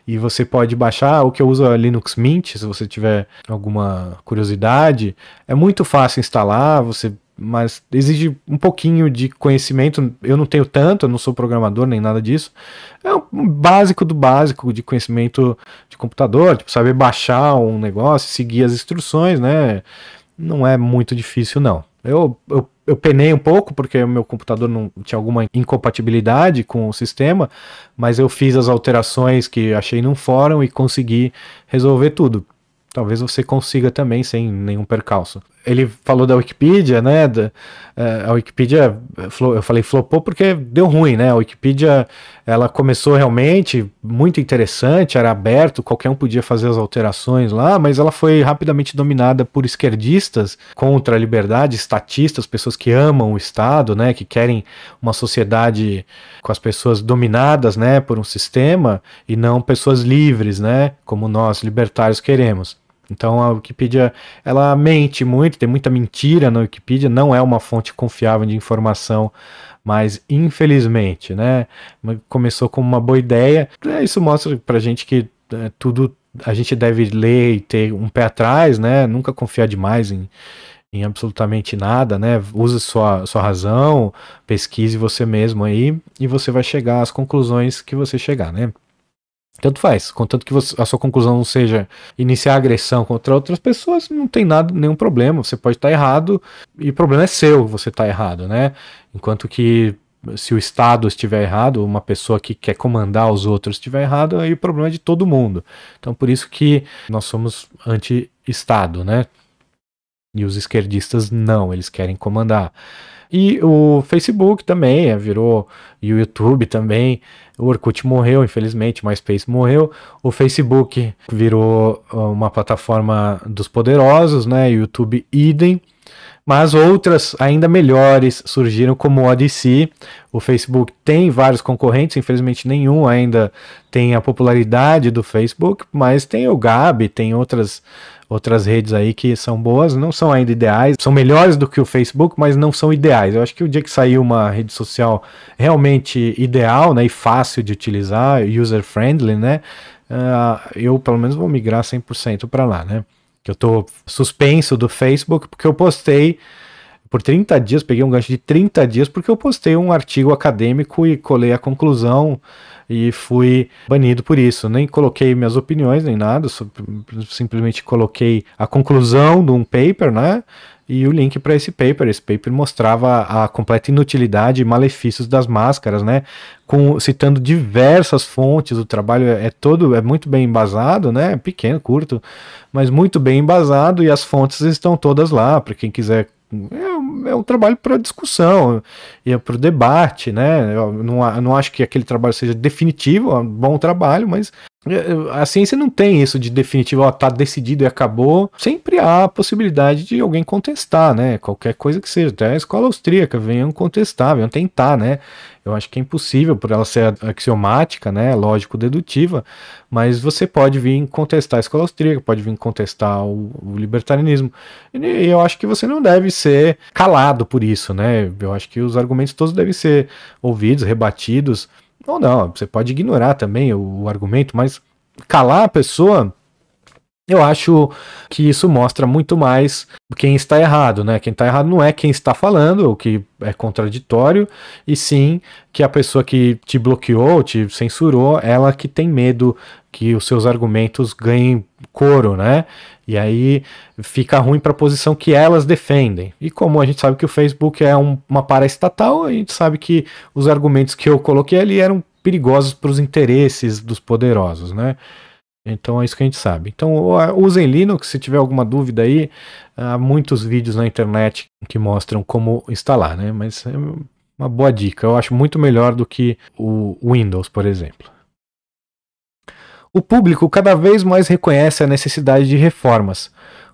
E você pode baixar. O que eu uso é Linux Mint, se você tiver alguma curiosidade. É muito fácil instalar, mas exige um pouquinho de conhecimento. Eu não tenho tanto, eu não sou programador nem nada disso. É um básico do básico de conhecimento de computador, tipo, saber baixar um negócio, seguir as instruções, né? Não é muito difícil, não. Eu penei um pouco, porque o meu computador não tinha alguma incompatibilidade com o sistema, mas eu fiz as alterações que achei num fórum e consegui resolver tudo. Talvez você consiga também sem nenhum percalço. Ele falou da Wikipedia, né? A Wikipedia, eu falei flopou porque deu ruim, né? A Wikipedia, ela começou realmente muito interessante, era aberto, qualquer um podia fazer as alterações lá, mas ela foi rapidamente dominada por esquerdistas contra a liberdade, estatistas, pessoas que amam o Estado, né? Que querem uma sociedade com as pessoas dominadas, né? Por um sistema e não pessoas livres, né? Como nós, libertários, queremos. Então a Wikipedia, ela mente muito, tem muita mentira na Wikipedia, não é uma fonte confiável de informação, mas infelizmente, né, começou como uma boa ideia. Isso mostra pra gente que tudo a gente deve ler e ter um pé atrás, né, nunca confiar demais em absolutamente nada, né, use sua razão, pesquise você mesmo aí, e você vai chegar às conclusões que você chegar, né. Tanto faz, contanto que a sua conclusão não seja iniciar agressão contra outras pessoas, não tem nada, nenhum problema. Você pode estar errado e o problema é seu, você está errado, né? Enquanto que se o Estado estiver errado, uma pessoa que quer comandar os outros estiver errado, aí o problema é de todo mundo. Então por isso que nós somos anti-Estado, né? E os esquerdistas não, eles querem comandar. E o Facebook também virou, e o YouTube também. O Orkut morreu, infelizmente, o MySpace morreu. O Facebook virou uma plataforma dos poderosos, né? O YouTube idem. Mas outras ainda melhores surgiram, como o Odyssey. O Facebook tem vários concorrentes, infelizmente nenhum ainda tem a popularidade do Facebook, mas tem o Gab, tem outras redes aí que são boas, não são ainda ideais, são melhores do que o Facebook, mas não são ideais. Eu acho que o dia que sair uma rede social realmente ideal, né, e fácil de utilizar, user-friendly, né, eu pelo menos vou migrar 100% para lá, né. Que eu tô suspenso do Facebook porque eu postei por 30 dias, peguei um gancho de 30 dias porque eu postei um artigo acadêmico e colei a conclusão e fui banido por isso. Nem coloquei minhas opiniões nem nada, simplesmente coloquei a conclusão de um paper, né? E o link para esse paper. Esse paper mostrava a completa inutilidade e malefícios das máscaras, né? Citando diversas fontes. O trabalho é muito bem embasado, né? Pequeno, curto, mas muito bem embasado, e as fontes estão todas lá para quem quiser. É um trabalho para discussão e para o debate, né? Eu não acho que aquele trabalho seja definitivo, é um bom trabalho, mas a ciência não tem isso de definitivo, ó, tá decidido e acabou. Sempre há a possibilidade de alguém contestar, né? Qualquer coisa que seja, até a escola austríaca venham contestar, venham tentar, né? Eu acho que é impossível por ela ser axiomática, né? Lógico-dedutiva, mas você pode vir contestar a escola austríaca, pode vir contestar o libertarianismo. E eu acho que você não deve ser calado por isso, né? Eu acho que os argumentos todos devem ser ouvidos, rebatidos. Ou não, você pode ignorar também o argumento, mas calar a pessoa, eu acho que isso mostra muito mais quem está errado, né? Quem está errado não é quem está falando, o que é contraditório, e sim que a pessoa que te bloqueou, te censurou, ela que tem medo que os seus argumentos ganhem coro, né? E aí fica ruim para a posição que elas defendem. E como a gente sabe que o Facebook é uma paraestatal, a gente sabe que os argumentos que eu coloquei ali eram perigosos para os interesses dos poderosos, né? Então é isso que a gente sabe. Então usem Linux, se tiver alguma dúvida aí, há muitos vídeos na internet que mostram como instalar, né? Mas é uma boa dica, eu acho muito melhor do que o Windows, por exemplo. O público cada vez mais reconhece a necessidade de reformas.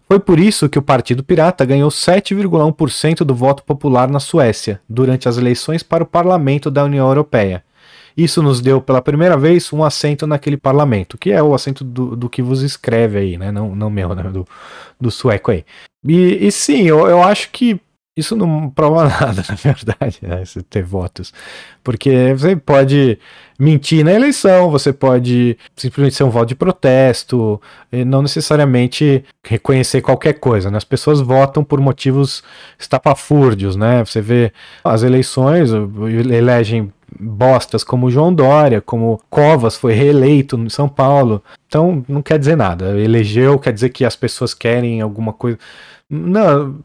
Foi por isso que o Partido Pirata ganhou 7,1% do voto popular na Suécia, durante as eleições para o Parlamento da União Europeia. Isso nos deu pela primeira vez um assento naquele parlamento, que é o assento do que vos escreve aí, né? Não meu, né? Do sueco aí. E sim, eu acho que isso não prova nada, na verdade, né? Você ter votos. Porque você pode mentir na eleição, você pode simplesmente ser um voto de protesto, e não necessariamente reconhecer qualquer coisa, né? As pessoas votam por motivos estapafúrdios, né? Você vê as eleições, elegem bostas como João Dória, como Covas foi reeleito em São Paulo. Então não quer dizer nada. Elegeu quer dizer que as pessoas querem alguma coisa. Não,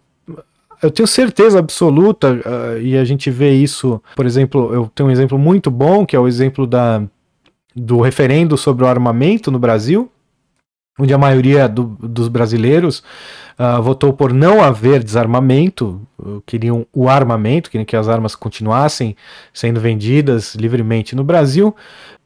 eu tenho certeza absoluta, e a gente vê isso, por exemplo, eu tenho um exemplo muito bom, que é o exemplo do referendo sobre o armamento no Brasil, onde a maioria dos brasileiros votou por não haver desarmamento, queriam o armamento, queriam que as armas continuassem sendo vendidas livremente no Brasil.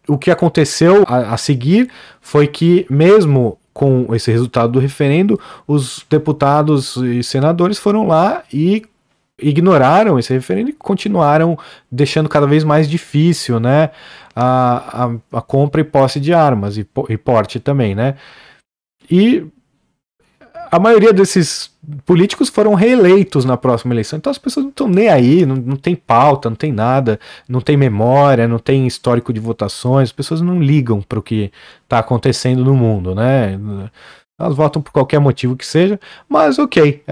O que aconteceu a seguir foi que, mesmo com esse resultado do referendo, os deputados e senadores foram lá e ignoraram esse referendo e continuaram deixando cada vez mais difícil, né, a compra e posse de armas e porte também, né. E a maioria desses políticos foram reeleitos na próxima eleição, então as pessoas não estão nem aí, não tem pauta, não tem nada, não tem memória, não tem histórico de votações, as pessoas não ligam para o que está acontecendo no mundo, né? Elas votam por qualquer motivo que seja, mas ok,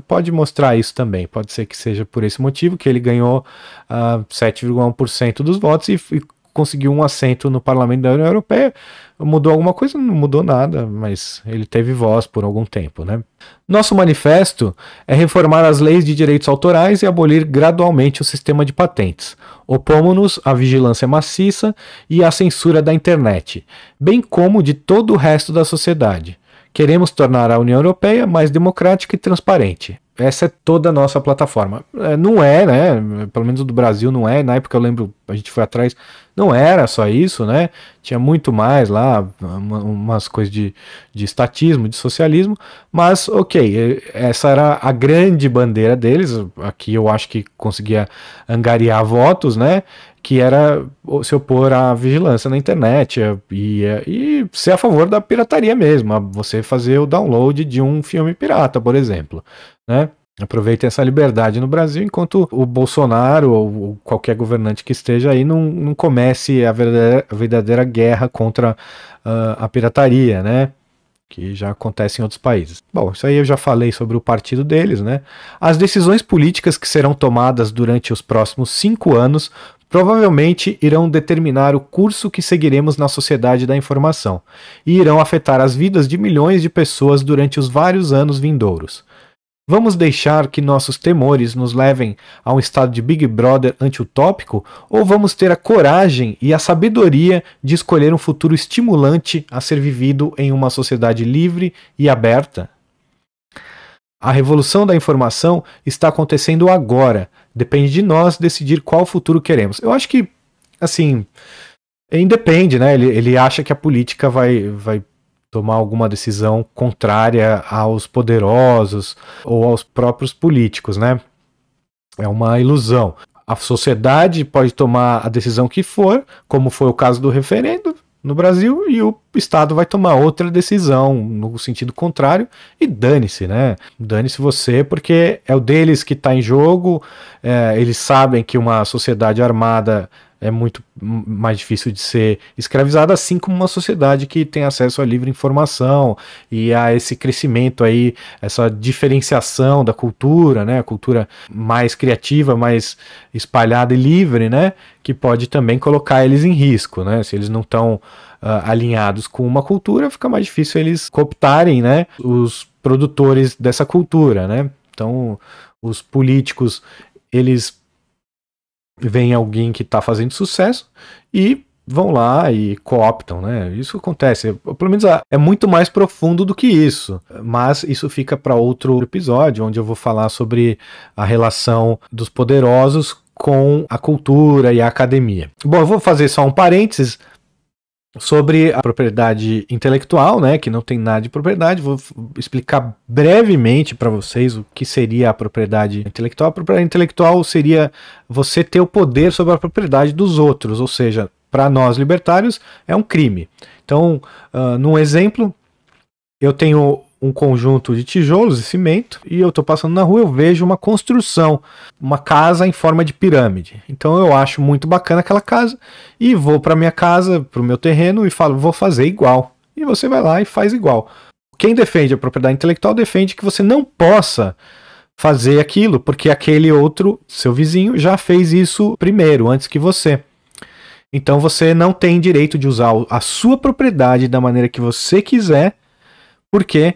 pode mostrar isso também, pode ser que seja por esse motivo que ele ganhou 7,1% dos votos e conseguiu um assento no Parlamento da União Europeia. Mudou alguma coisa? Não mudou nada, mas ele teve voz por algum tempo, né? Nosso manifesto é reformar as leis de direitos autorais e abolir gradualmente o sistema de patentes. Opomos-nos à vigilância maciça e à censura da internet, bem como de todo o resto da sociedade. Queremos tornar a União Europeia mais democrática e transparente. Essa é toda a nossa plataforma. Não é, né? Pelo menos do Brasil não é. Na época eu lembro, a gente foi atrás, não era só isso, né? Tinha muito mais lá, umas coisas de estatismo, de socialismo. Mas, ok, essa era a grande bandeira deles. Aqui eu acho que conseguia angariar votos, né? Que era se opor à vigilância na internet e ser a favor da pirataria mesmo, você fazer o download de um filme pirata, por exemplo, né? Aproveitem essa liberdade no Brasil, enquanto o Bolsonaro ou qualquer governante que esteja aí não comece a verdadeira guerra contra a pirataria, né? Que já acontece em outros países. Bom, isso aí eu já falei sobre o partido deles, né? As decisões políticas que serão tomadas durante os próximos 5 anos provavelmente irão determinar o curso que seguiremos na sociedade da informação e irão afetar as vidas de milhões de pessoas durante os vários anos vindouros. Vamos deixar que nossos temores nos levem a um estado de Big Brother anti-utópico ou vamos ter a coragem e a sabedoria de escolher um futuro estimulante a ser vivido em uma sociedade livre e aberta? A revolução da informação está acontecendo agora. Depende de nós decidir qual futuro queremos. Eu acho que, assim, independe, né? Ele acha que a política vai tomar alguma decisão contrária aos poderosos ou aos próprios políticos, né? É uma ilusão. A sociedade pode tomar a decisão que for, como foi o caso do referendo no Brasil, e o Estado vai tomar outra decisão no sentido contrário, e dane-se, né? Dane-se você, porque é o deles que está em jogo, eles sabem que uma sociedade armada é muito mais difícil de ser escravizada, assim como uma sociedade que tem acesso à livre informação e a esse crescimento aí, essa diferenciação da cultura, né? A cultura mais criativa, mais espalhada e livre, né? Que pode também colocar eles em risco, né? Se eles não estão alinhados com uma cultura, fica mais difícil eles cooptarem, né? Os produtores dessa cultura, né? Então, os políticos, eles vem alguém que está fazendo sucesso e vão lá e cooptam, né? Isso acontece. Pelo menos é muito mais profundo do que isso. Mas isso fica para outro episódio, onde eu vou falar sobre a relação dos poderosos com a cultura e a academia. Bom, eu vou fazer só um parênteses sobre a propriedade intelectual, né, que não tem nada de propriedade. Vou explicar brevemente para vocês o que seria a propriedade intelectual. A propriedade intelectual seria você ter o poder sobre a propriedade dos outros, ou seja, para nós libertários é um crime. Então, num exemplo, eu tenho um conjunto de tijolos e cimento e eu estou passando na rua, eu vejo uma construção, uma casa em forma de pirâmide. Então eu acho muito bacana aquela casa e vou para minha casa, para o meu terreno e falo, vou fazer igual. E você vai lá e faz igual. Quem defende a propriedade intelectual defende que você não possa fazer aquilo, porque aquele outro, seu vizinho, já fez isso primeiro, antes que você. Então você não tem direito de usar a sua propriedade da maneira que você quiser, porque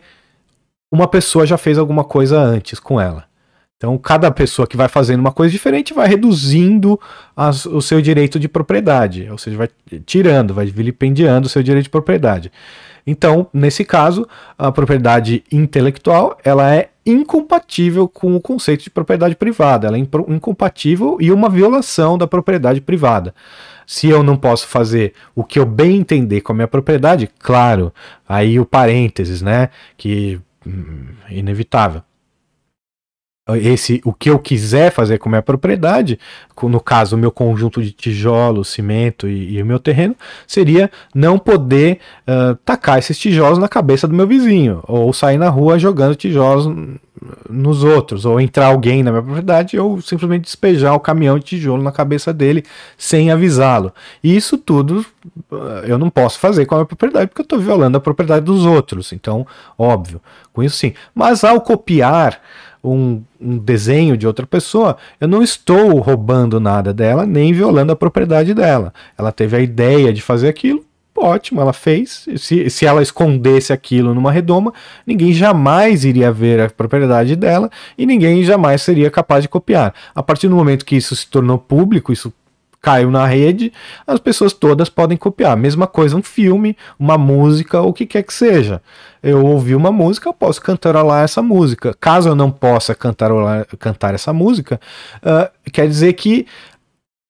uma pessoa já fez alguma coisa antes com ela. Então, cada pessoa que vai fazendo uma coisa diferente vai reduzindo o seu direito de propriedade, ou seja, vai tirando, vai vilipendiando o seu direito de propriedade. Então, nesse caso, a propriedade intelectual ela é incompatível com o conceito de propriedade privada, ela é incompatível e uma violação da propriedade privada. Se eu não posso fazer o que eu bem entender com a minha propriedade, claro, aí o parênteses, né, que inevitável. o que eu quiser fazer com a minha propriedade, no caso o meu conjunto de tijolos, cimento e o meu terreno, seria não poder tacar esses tijolos na cabeça do meu vizinho, ou sair na rua jogando tijolos nos outros, ou entrar alguém na minha propriedade, ou simplesmente despejar o caminhão de tijolo na cabeça dele sem avisá-lo. E isso tudo eu não posso fazer com a minha propriedade, porque eu estou violando a propriedade dos outros. Então, óbvio, com isso sim. Mas ao copiar um desenho de outra pessoa, eu não estou roubando nada dela, nem violando a propriedade dela. Ela teve a ideia de fazer aquilo, ótimo, ela fez. Se ela escondesse aquilo numa redoma, ninguém jamais iria ver a propriedade dela e ninguém jamais seria capaz de copiar. A partir do momento que isso se tornou público, isso caiu na rede, as pessoas todas podem copiar. Mesma coisa um filme, uma música, o que quer que seja. Eu ouvi uma música, eu posso cantarolar essa música. Caso eu não possa cantar essa música, quer dizer que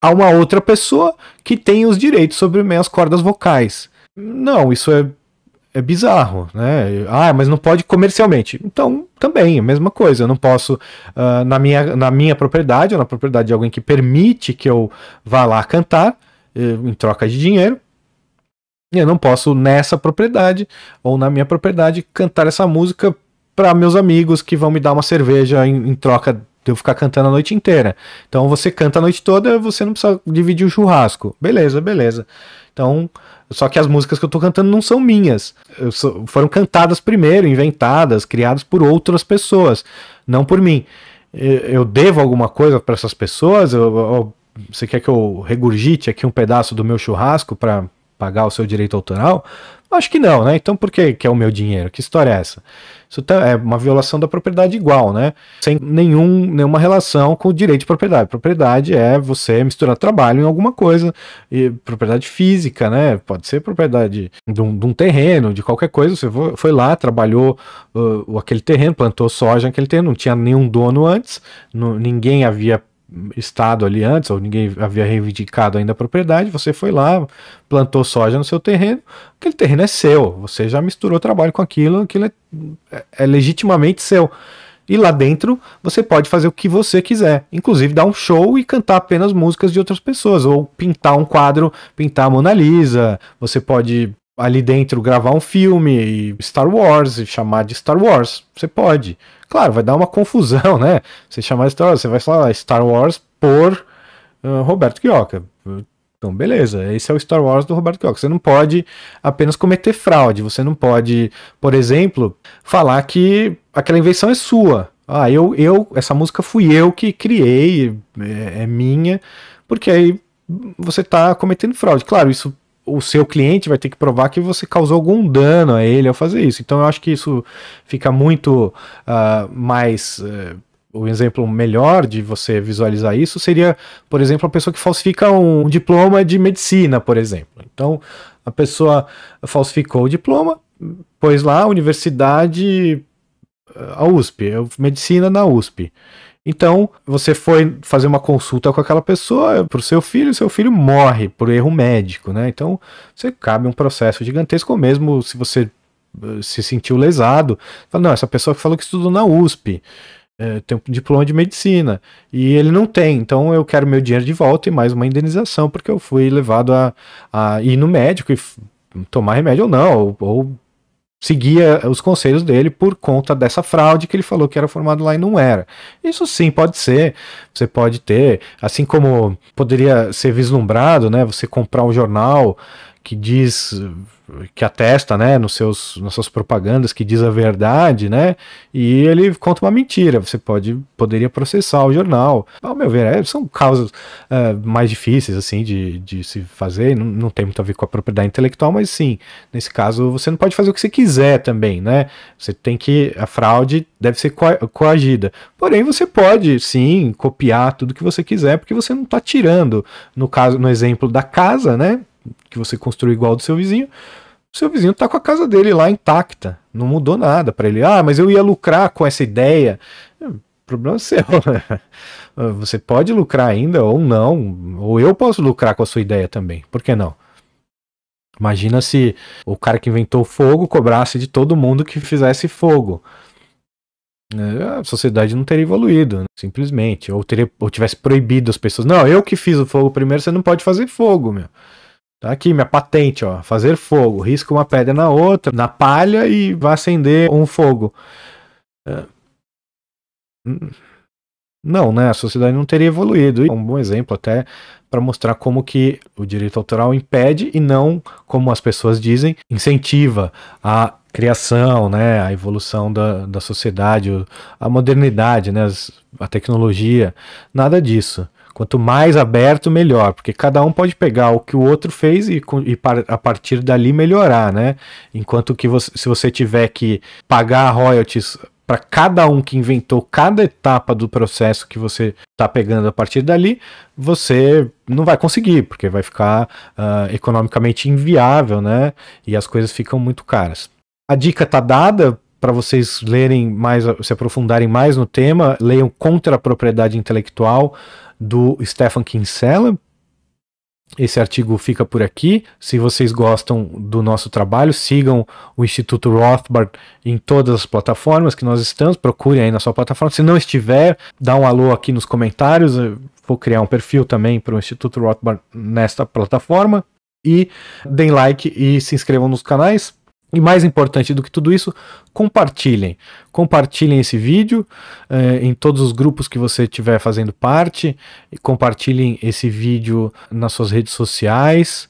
há uma outra pessoa que tem os direitos sobre minhas cordas vocais. Não, isso é bizarro, né? Ah, mas não pode comercialmente. Então, também, a mesma coisa. Eu não posso, na minha propriedade, ou na propriedade de alguém que permite que eu vá lá cantar, em troca de dinheiro, eu não posso, nessa propriedade, ou na minha propriedade, cantar essa música para meus amigos que vão me dar uma cerveja em troca de eu ficar cantando a noite inteira. Então, você canta a noite toda, você não precisa dividir o churrasco. Beleza, beleza. Então, só que as músicas que eu tô cantando não são minhas. Foram cantadas primeiro, inventadas, criadas por outras pessoas, não por mim. Eu devo alguma coisa para essas pessoas? Você quer que eu regurgite aqui um pedaço do meu churrasco para pagar o seu direito autoral? Acho que não, né? Então por que é o meu dinheiro? Que história é essa? Isso é uma violação da propriedade igual, né? Sem nenhuma relação com o direito de propriedade. Propriedade é você misturar trabalho em alguma coisa, e propriedade física, né? Pode ser propriedade de um terreno, de qualquer coisa. Você foi lá, trabalhou aquele terreno, plantou soja naquele terreno, não tinha nenhum dono antes, ninguém havia estado ali antes, ou ninguém havia reivindicado ainda a propriedade, você foi lá, plantou soja no seu terreno, aquele terreno é seu, você já misturou trabalho com aquilo é legitimamente seu. E lá dentro você pode fazer o que você quiser, inclusive dar um show e cantar apenas músicas de outras pessoas, ou pintar um quadro, pintar a Mona Lisa, você pode ali dentro gravar um filme, Star Wars, e chamar de Star Wars, você pode. Claro, vai dar uma confusão, né? Você chamar Star Wars, você vai falar Star Wars por Roberto Quioca. Então, beleza, esse é o Star Wars do Roberto Quioca. Você não pode apenas cometer fraude, você não pode, por exemplo, falar que aquela invenção é sua. Ah, essa música fui eu que criei, é minha, porque aí você está cometendo fraude. Claro, isso o seu cliente vai ter que provar que você causou algum dano a ele ao fazer isso. Então eu acho que isso fica muito mais... o exemplo melhor de você visualizar isso seria, por exemplo, a pessoa que falsifica um diploma de medicina, por exemplo. Então a pessoa falsificou o diploma, pôs lá a universidade, a USP, medicina na USP. Então, você foi fazer uma consulta com aquela pessoa para o seu filho morre por erro médico, né? Então, você cabe um processo gigantesco, mesmo se você se sentiu lesado. Fala, não, essa pessoa que falou que estudou na USP, tem um diploma de medicina, e ele não tem, então eu quero meu dinheiro de volta e mais uma indenização, porque eu fui levado a ir no médico e tomar remédio ou não, ou seguia os conselhos dele por conta dessa fraude que ele falou que era formado lá e não era. Isso sim pode ser, você pode ter, assim como poderia ser vislumbrado, né, você comprar um jornal que diz, que atesta, né, nas suas propagandas, que diz a verdade, né, e ele conta uma mentira, você poderia processar o jornal. Ao meu ver, são causas mais difíceis, assim, de se fazer, não tem muito a ver com a propriedade intelectual, mas sim, nesse caso, você não pode fazer o que você quiser também, né, a fraude deve ser coagida, porém você pode, sim, copiar tudo que você quiser, porque você não está tirando, no exemplo da casa, né, que você construiu igual ao do seu vizinho tá com a casa dele lá intacta, não mudou nada para ele. Ah, mas eu ia lucrar com essa ideia. O problema é seu, né? Você pode lucrar ainda ou não, ou eu posso lucrar com a sua ideia também, por que não? Imagina se o cara que inventou o fogo cobrasse de todo mundo que fizesse fogo. A sociedade não teria evoluído, simplesmente. Ou tivesse proibido as pessoas. Não, eu que fiz o fogo primeiro, você não pode fazer fogo, meu. Tá aqui minha patente, ó. Fazer fogo. Risca uma pedra na outra, na palha e vai acender um fogo. Não, né? A sociedade não teria evoluído. É um bom exemplo até para mostrar como que o direito autoral impede e não, como as pessoas dizem, incentiva a criação, né, a evolução da sociedade, a modernidade, né, a tecnologia, nada disso. Quanto mais aberto, melhor, porque cada um pode pegar o que o outro fez e a partir dali melhorar, né? Enquanto que se você tiver que pagar royalties para cada um que inventou cada etapa do processo que você está pegando a partir dali, você não vai conseguir, porque vai ficar economicamente inviável, né? E as coisas ficam muito caras. A dica está dada para vocês lerem mais, se aprofundarem mais no tema, leiam Contra a Propriedade Intelectual, do Stephan Kinsella. Esse artigo fica por aqui. Se vocês gostam do nosso trabalho, sigam o Instituto Rothbard em todas as plataformas que nós estamos. Procurem aí na sua plataforma. Se não estiver, dá um alô aqui nos comentários. Eu vou criar um perfil também para o Instituto Rothbard nesta plataforma. E deem like e se inscrevam nos canais. E mais importante do que tudo isso, compartilhem. Compartilhem esse vídeo em todos os grupos que você estiver fazendo parte. Compartilhem esse vídeo nas suas redes sociais.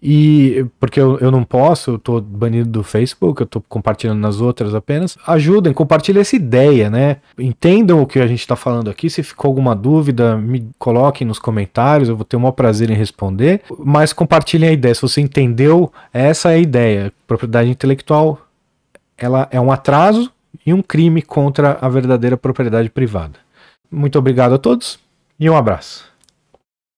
E porque eu não posso, eu estou banido do Facebook, eu estou compartilhando nas outras apenas. Ajudem, compartilhem essa ideia, né? Entendam o que a gente está falando aqui. Se ficou alguma dúvida, me coloquem nos comentários, eu vou ter o maior prazer em responder. Mas compartilhem a ideia. Se você entendeu, essa é a ideia. Propriedade intelectual, ela é um atraso e um crime contra a verdadeira propriedade privada. Muito obrigado a todos e um abraço.